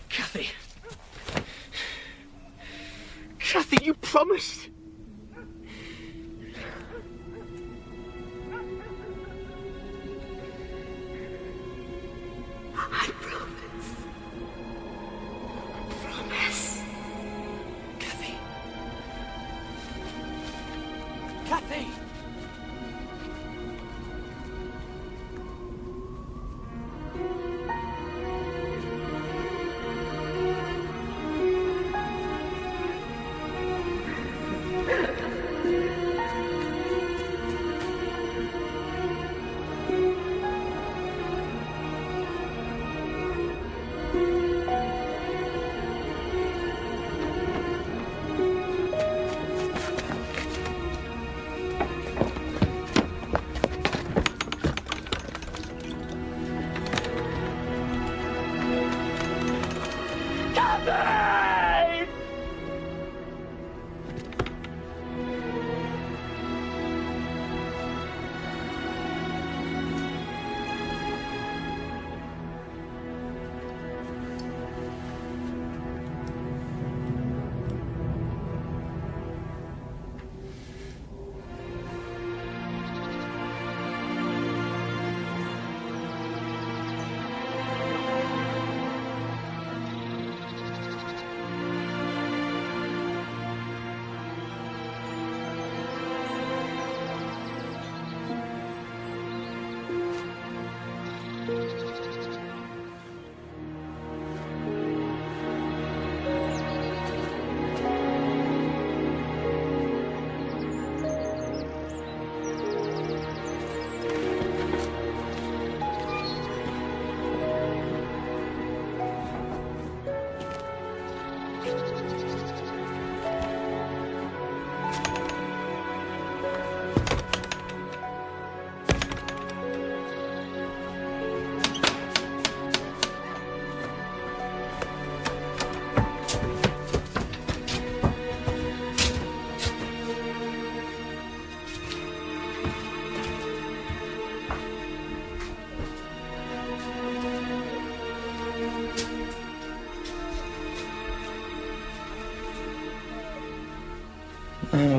S14: Kathy. Kathy, you promised.
S6: I promise. Promise.
S14: Kathy. Kathy!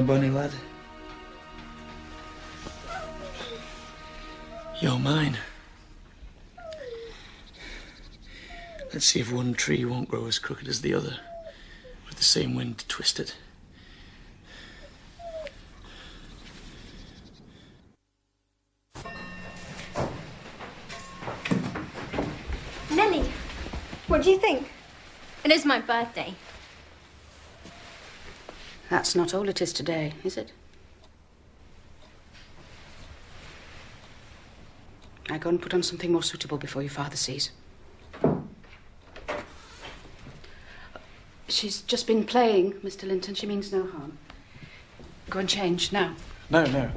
S7: bonny lad. You're mine. Let's see if one tree won't grow as crooked as the other, with the same wind to twist it.
S16: Nelly, what do you think? It is my birthday.
S13: That's not all it is today, is it? Now go and put on something more suitable before your father sees. She's just been playing, Mr. Linton. She means no harm. Go and change now.
S10: No, no.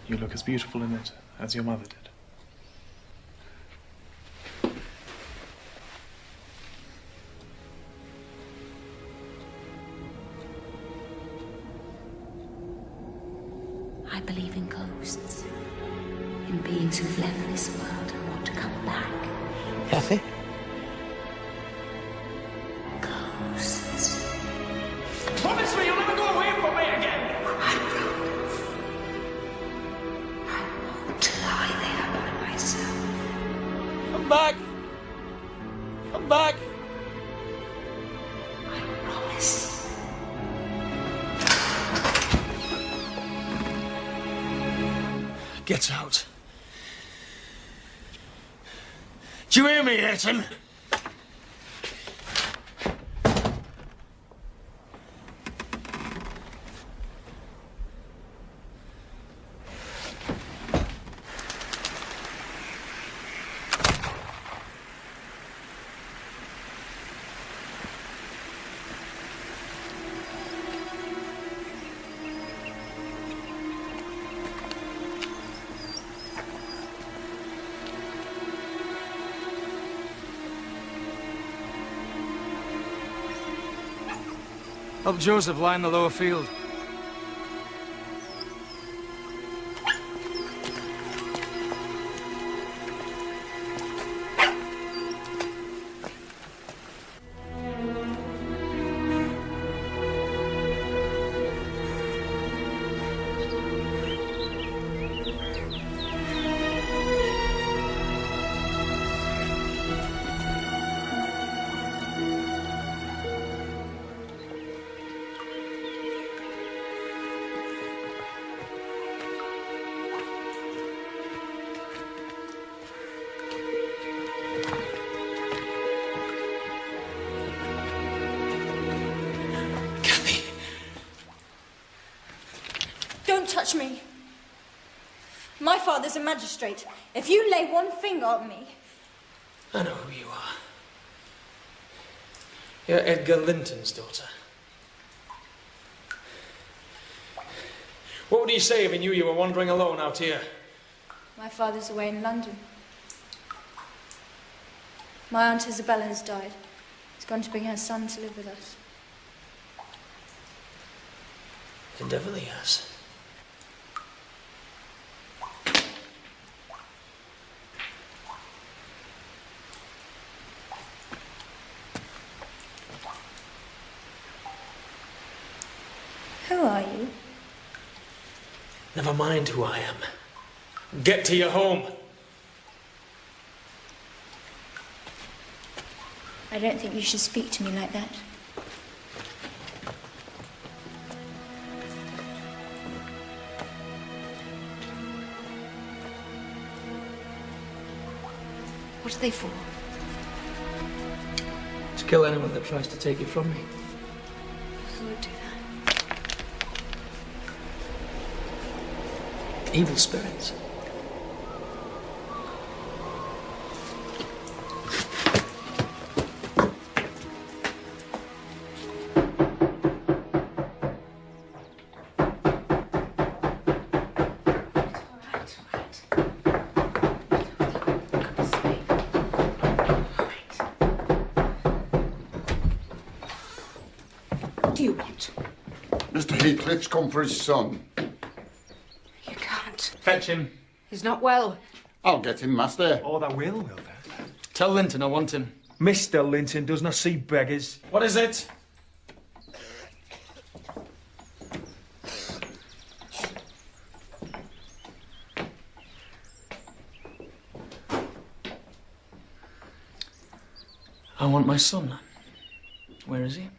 S10: You look as beautiful in it as your mother did.
S6: I believe in ghosts, in beings who've left this world and want to come back.
S7: Kathy?
S6: Ghosts.
S14: Promise me you'll never go away from me again!
S6: I won't lie there by myself.
S14: Come back! Come back!
S6: I promise.
S7: Get out. Do you hear me, Ayrton? Help Joseph line the lower field.
S16: Don't touch me. My father's a magistrate. If you lay one finger on me...
S7: I know who you are. You're Edgar Linton's daughter. What would he say if he knew you were wandering alone out here?
S16: My father's away in London. My Aunt Isabella has died. He's gone to bring her son to live with us.
S7: The devil he has.
S16: Who are you?
S7: Never mind who I am. Get to your home.
S16: I don't think you should speak to me like that.
S13: What are they for?
S7: To kill anyone that tries to take it from me.
S13: Who would do that?
S7: Evil spirits.
S13: What do you want?
S3: Mr. Heathcliff's come for his son.
S13: You can't.
S7: Fetch him.
S13: He's not well.
S3: I'll get him, master.
S7: Oh, that will there. Tell Linton I want him.
S17: Mr. Linton does not see beggars.
S7: What is it? I want my son. Where is he?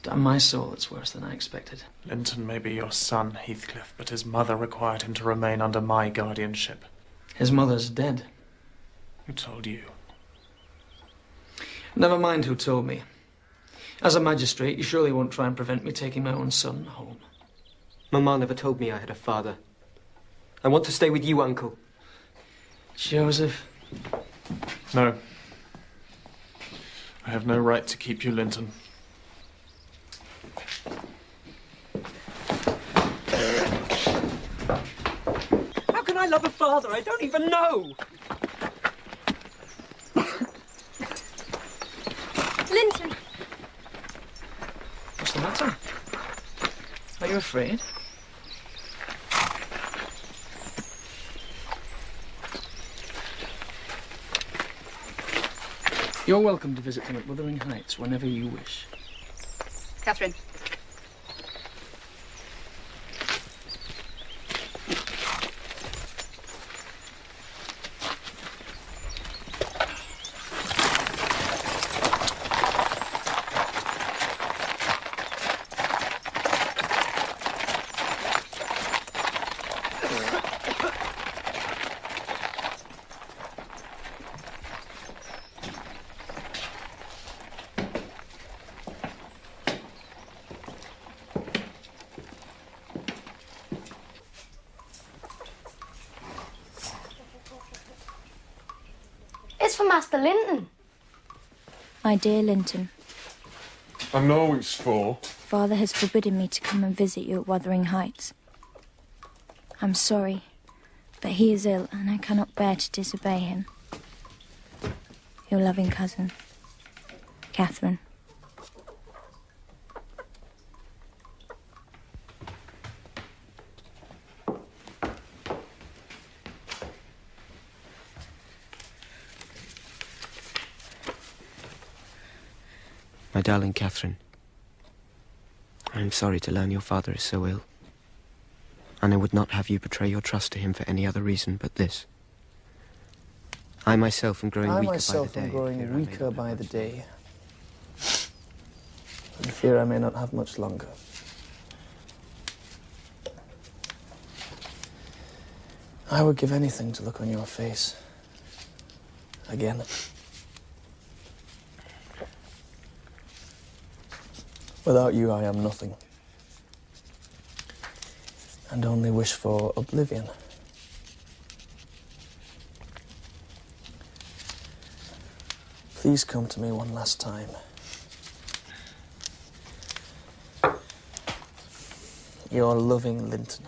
S7: Damn my soul, it's worse than I expected.
S10: Linton may be your son, Heathcliff, but his mother required him to remain under my guardianship.
S7: His mother's dead.
S10: Who told you?
S7: Never mind who told me. As a magistrate, you surely won't try and prevent me taking my own son home.
S18: Mamma never told me I had a father. I want to stay with you, Uncle.
S7: Joseph.
S10: No. I have no right to keep you, Linton.
S18: How can I love a father I don't even know?
S16: Linton.
S7: What's the matter? Are you afraid? You're welcome to visit them at Wuthering Heights whenever you wish.
S13: Catherine.
S16: It's for Master Linton. My dear Linton,
S1: I know it's for.
S16: Father has forbidden me to come and visit you at Wuthering Heights. I'm sorry, but he is ill and I cannot bear to disobey him. Your loving cousin, Catherine.
S18: My darling Catherine, I'm sorry to learn your father is so ill, and I would not have you betray your trust to him for any other reason but this. I myself am growing weaker by the day.
S14: I fear I may not have much longer. I would give anything to look on your face again. Without you, I am nothing, and only wish for oblivion. Please come to me one last time. Your loving Linton.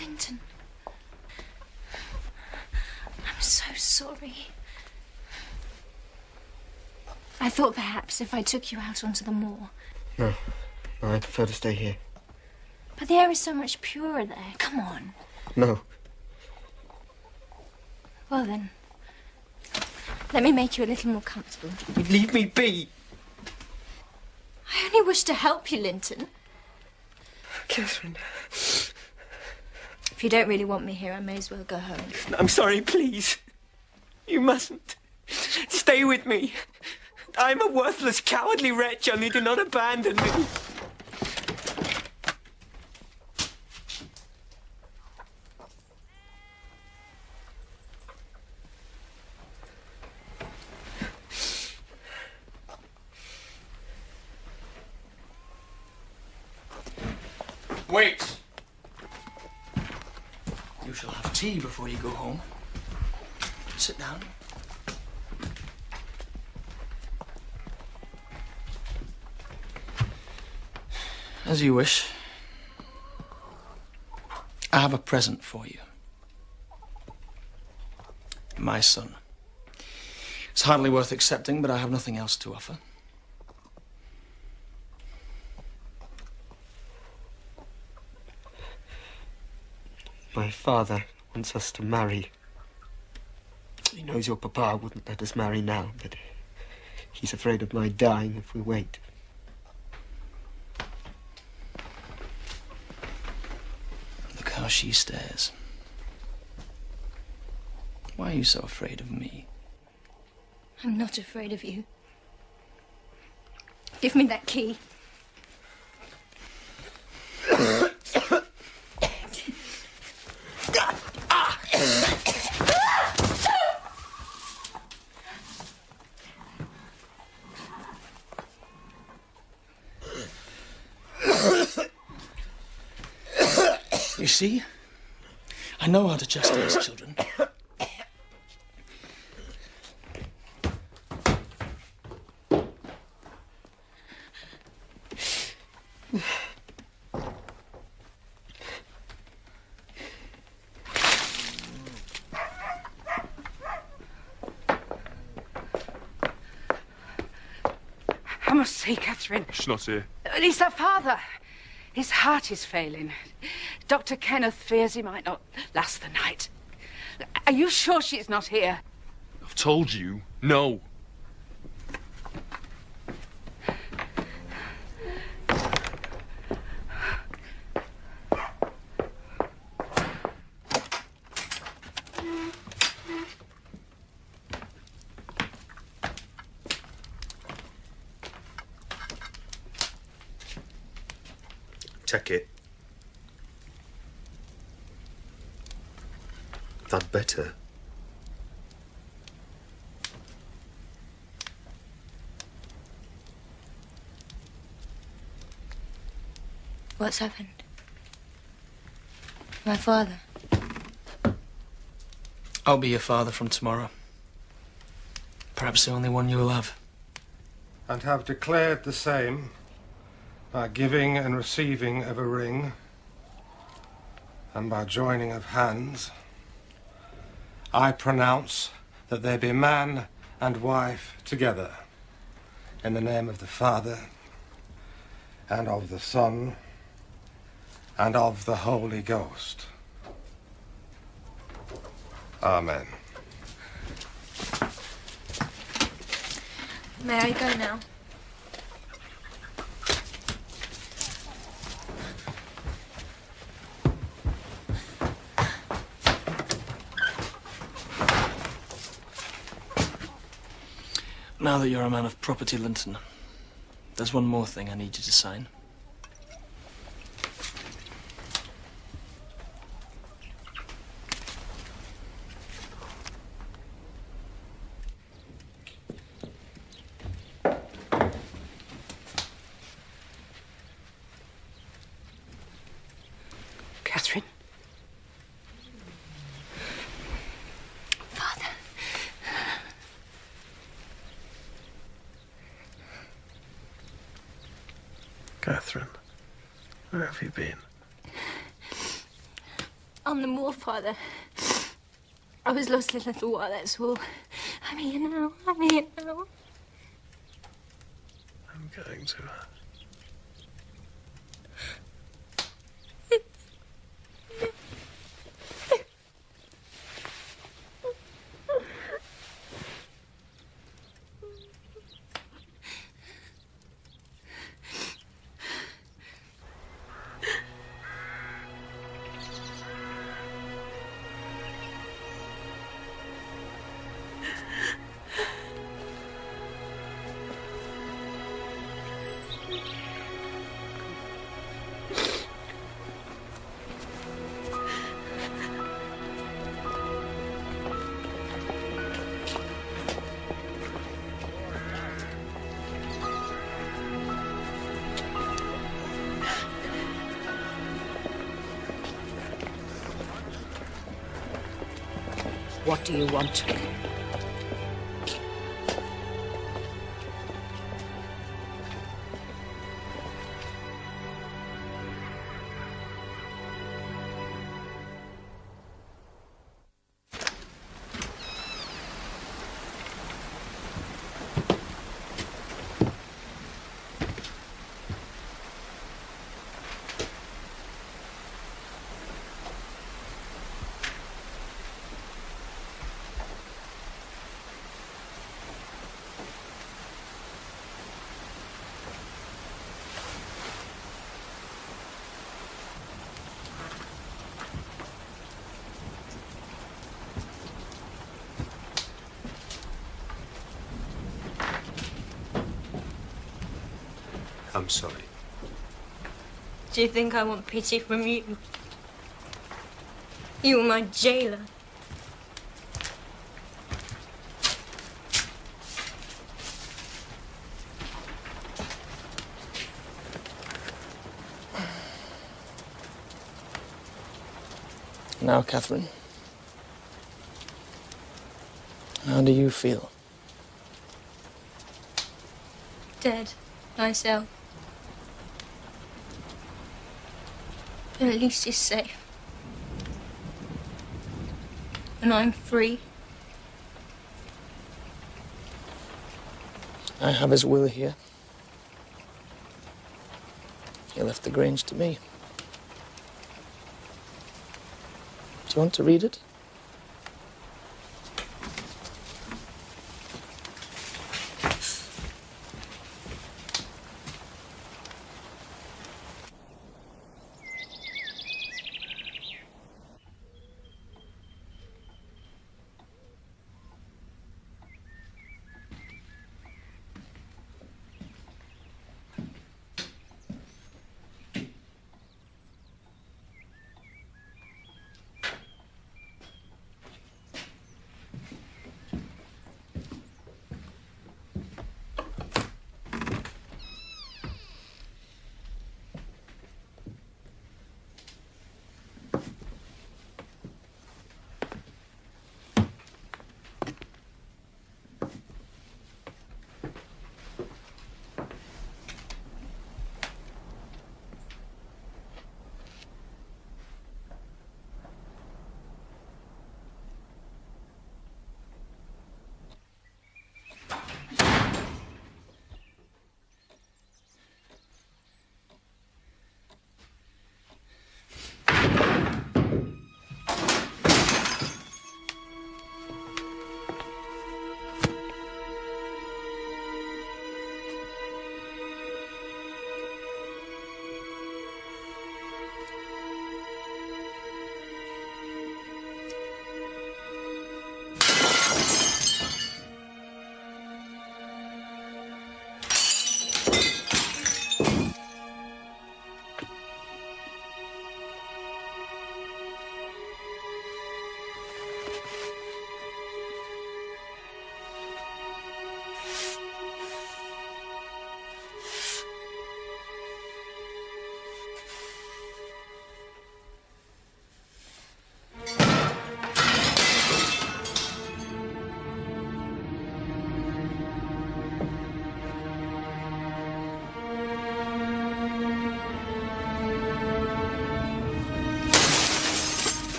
S16: Linton. I'm so sorry. I thought perhaps if I took you out onto the moor.
S18: No, I prefer to stay here.
S16: But the air is so much purer there. Come on.
S18: No.
S16: Well then, let me make you a little more comfortable.
S18: Leave me be!
S16: I only wish to help you, Linton.
S18: Catherine, if
S16: If you don't really want me here, I may as well go home.
S18: I'm sorry, please. You mustn't. Stay with me. I'm a worthless, cowardly wretch, only do not abandon me.
S7: Wait! You shall have tea before you go home. Sit down. As you wish. I have a present for you. My son. It's hardly worth accepting, but I have nothing else to offer.
S18: My father wants us to marry. He knows your papa wouldn't let us marry now, but he's afraid of my dying if we wait.
S7: Look how she stares. Why are you so afraid of me?
S16: I'm not afraid of you. Give me that key.
S7: You see? I know how to chastise children.
S13: I must see Catherine.
S1: She's not here.
S13: He's her father. His heart is failing. Dr. Kenneth fears he might not last the night. Are you sure she's not here?
S1: I've told you, no.
S19: Take it. Done better.
S16: What's happened? My father.
S7: I'll be your father from tomorrow. Perhaps the only one you'll have.
S2: And have declared the same by giving and receiving of a ring, and by joining of hands, I pronounce that they be man and wife together, in the name of the Father, and of the Son, and of the Holy Ghost. Amen.
S16: May I go now?
S7: Now that you're a man of property, Linton, there's one more thing I need you to sign.
S13: Catherine?
S16: Father.
S1: Catherine, where have you been?
S16: On the moor, Father. I was lost a little while, that's all. I'm here now. I'm here now.
S1: I'm going to her.
S13: What do you want?
S19: I'm sorry.
S16: Do you think I want pity from you? You were my jailer.
S14: Now, Catherine, how do you feel?
S16: Dead, myself. But at least he's safe. And I'm free.
S14: I have his will here. He left the Grange to me. Do you want to read it?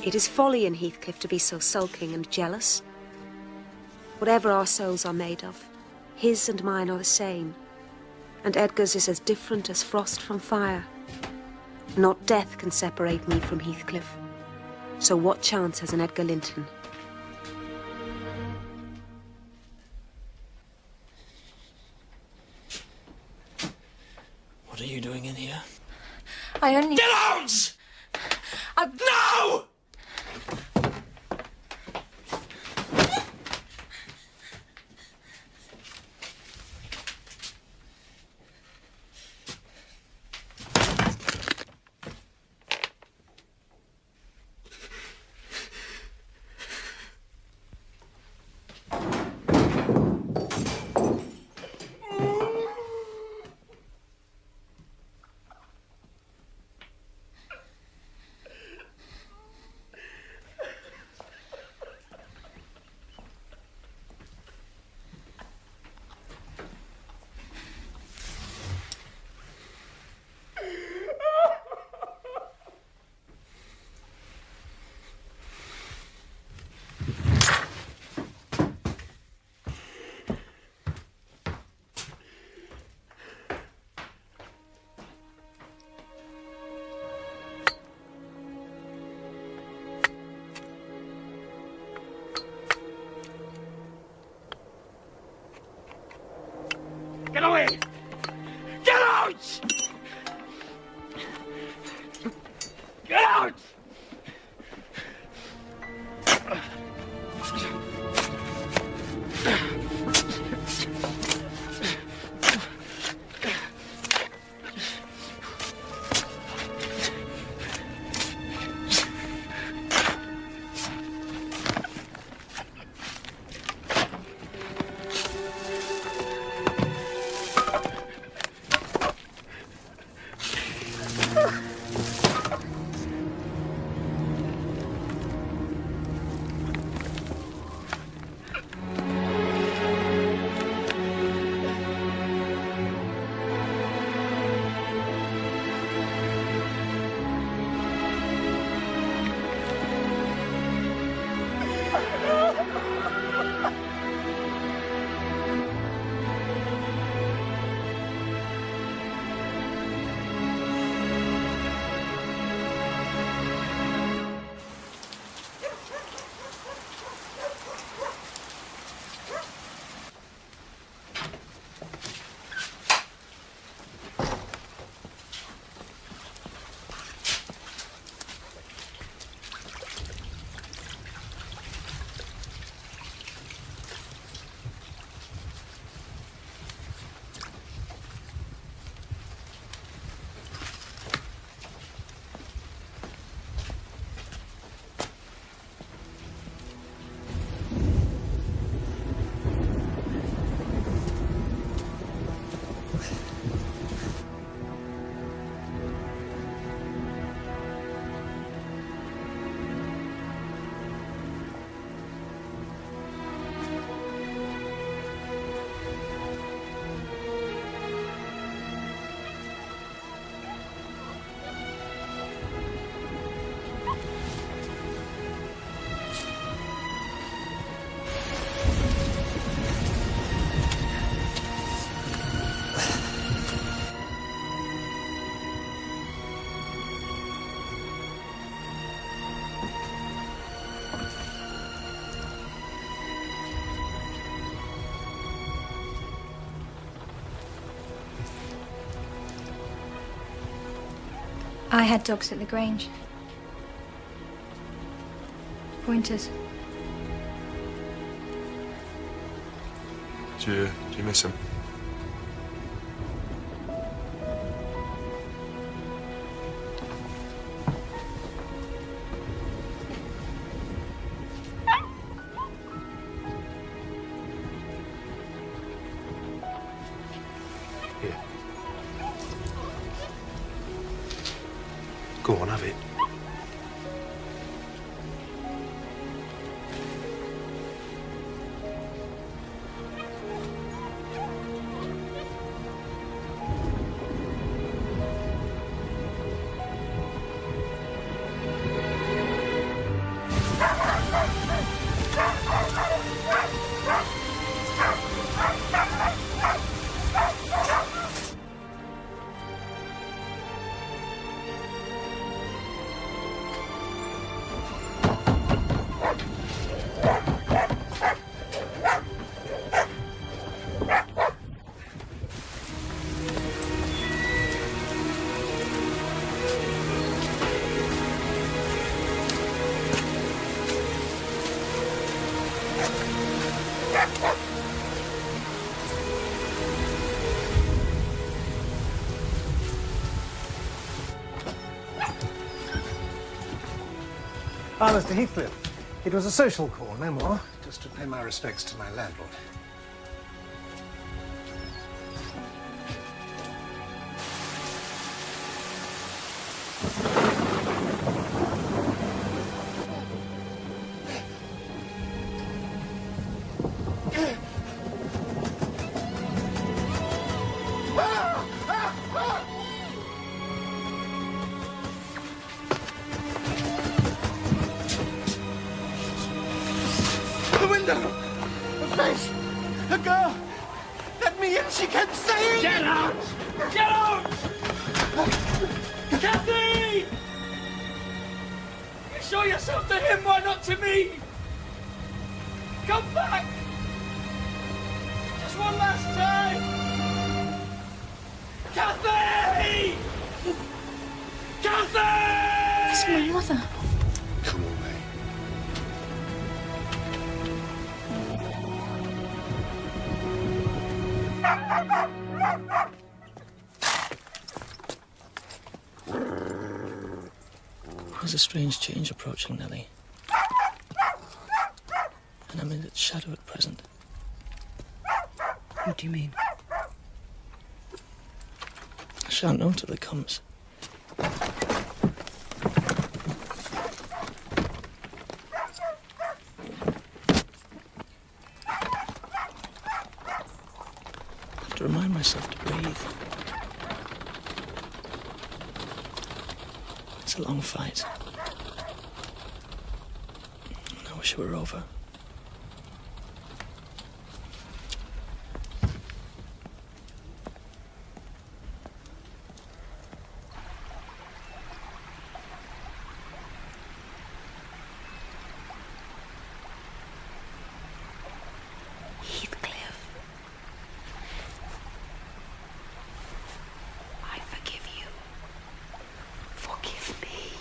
S6: It is folly in Heathcliff to be so sulking and jealous. Whatever our souls are made of, his and mine are the same, and Edgar's is as different as frost from fire. Not death can separate me from Heathcliff. So what chance has an Edgar Linton?
S14: you doing in here?
S16: I only...
S14: Get out! No!
S7: Get away! Get out! Get out!
S16: I had dogs at the Grange. Pointers.
S19: Do you miss him? Here. Go on, have it.
S2: Ah, Mr. Heathcliff. It was a social call, no more. Just to pay my respects to my landlord.
S17: A face! A girl! Let me in! She kept saying... Get out! Get out!
S7: Kathy! You show yourself to him, why not to me? Come back! Just one last time! Kathy! Kathy!
S16: It's my mother.
S3: Come on, mate.
S14: There's a strange change approaching, Nellie. And I'm in its shadow at present.
S13: What do you mean?
S14: I shan't know till it comes. I have to remind myself to breathe. It's a long fight. I wish it were over.
S6: Heathcliff. I forgive you. Forgive me.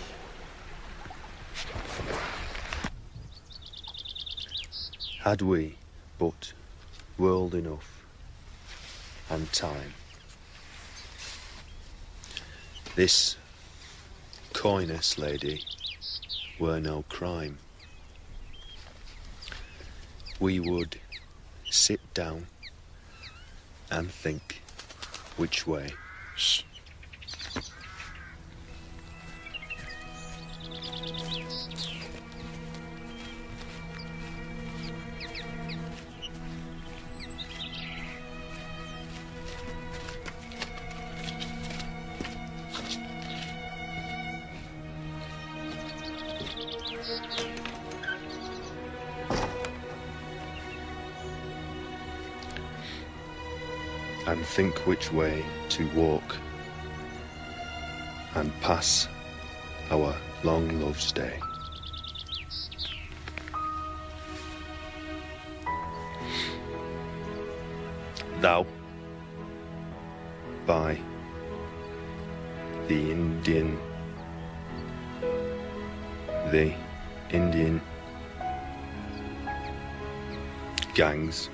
S3: Had we but world enough and time, this coyness, lady, were no crime. We would sit down and think which way.
S14: Shh.
S3: And think which way to walk and pass our long love's day. Thou, by the Indian gangs.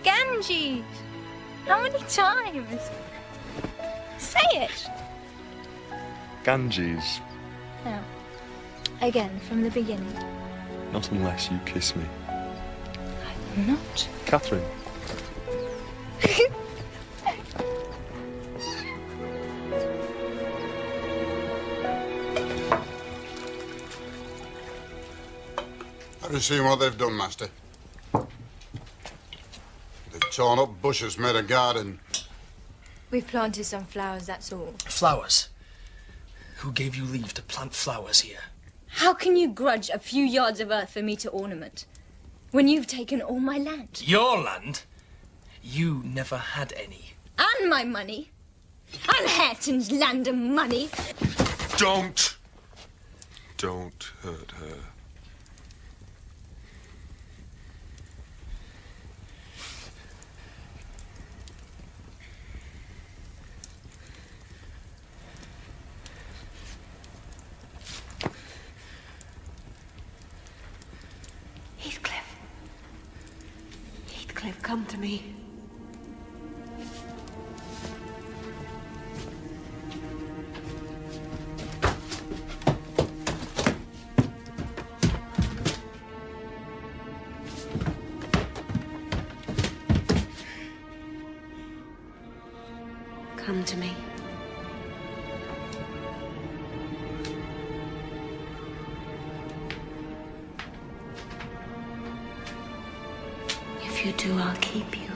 S16: Ganges! How many times? Say it!
S3: Ganges.
S16: Now, again, from the beginning.
S3: Not unless you kiss me.
S16: I'm not.
S3: Catherine. Have you seen what they've done, Master? They've torn up bushes, made a garden.
S16: We've planted some flowers, that's all.
S7: Flowers? Who gave you leave to plant flowers here?
S16: How can you grudge a few yards of earth for me to ornament, when you've taken all my land?
S7: Your land? You never had any.
S16: And my money. And Hareton's land and money.
S3: Don't hurt her.
S6: Heathcliff. Heathcliff, come to me. Come to me. If you do, I'll keep you.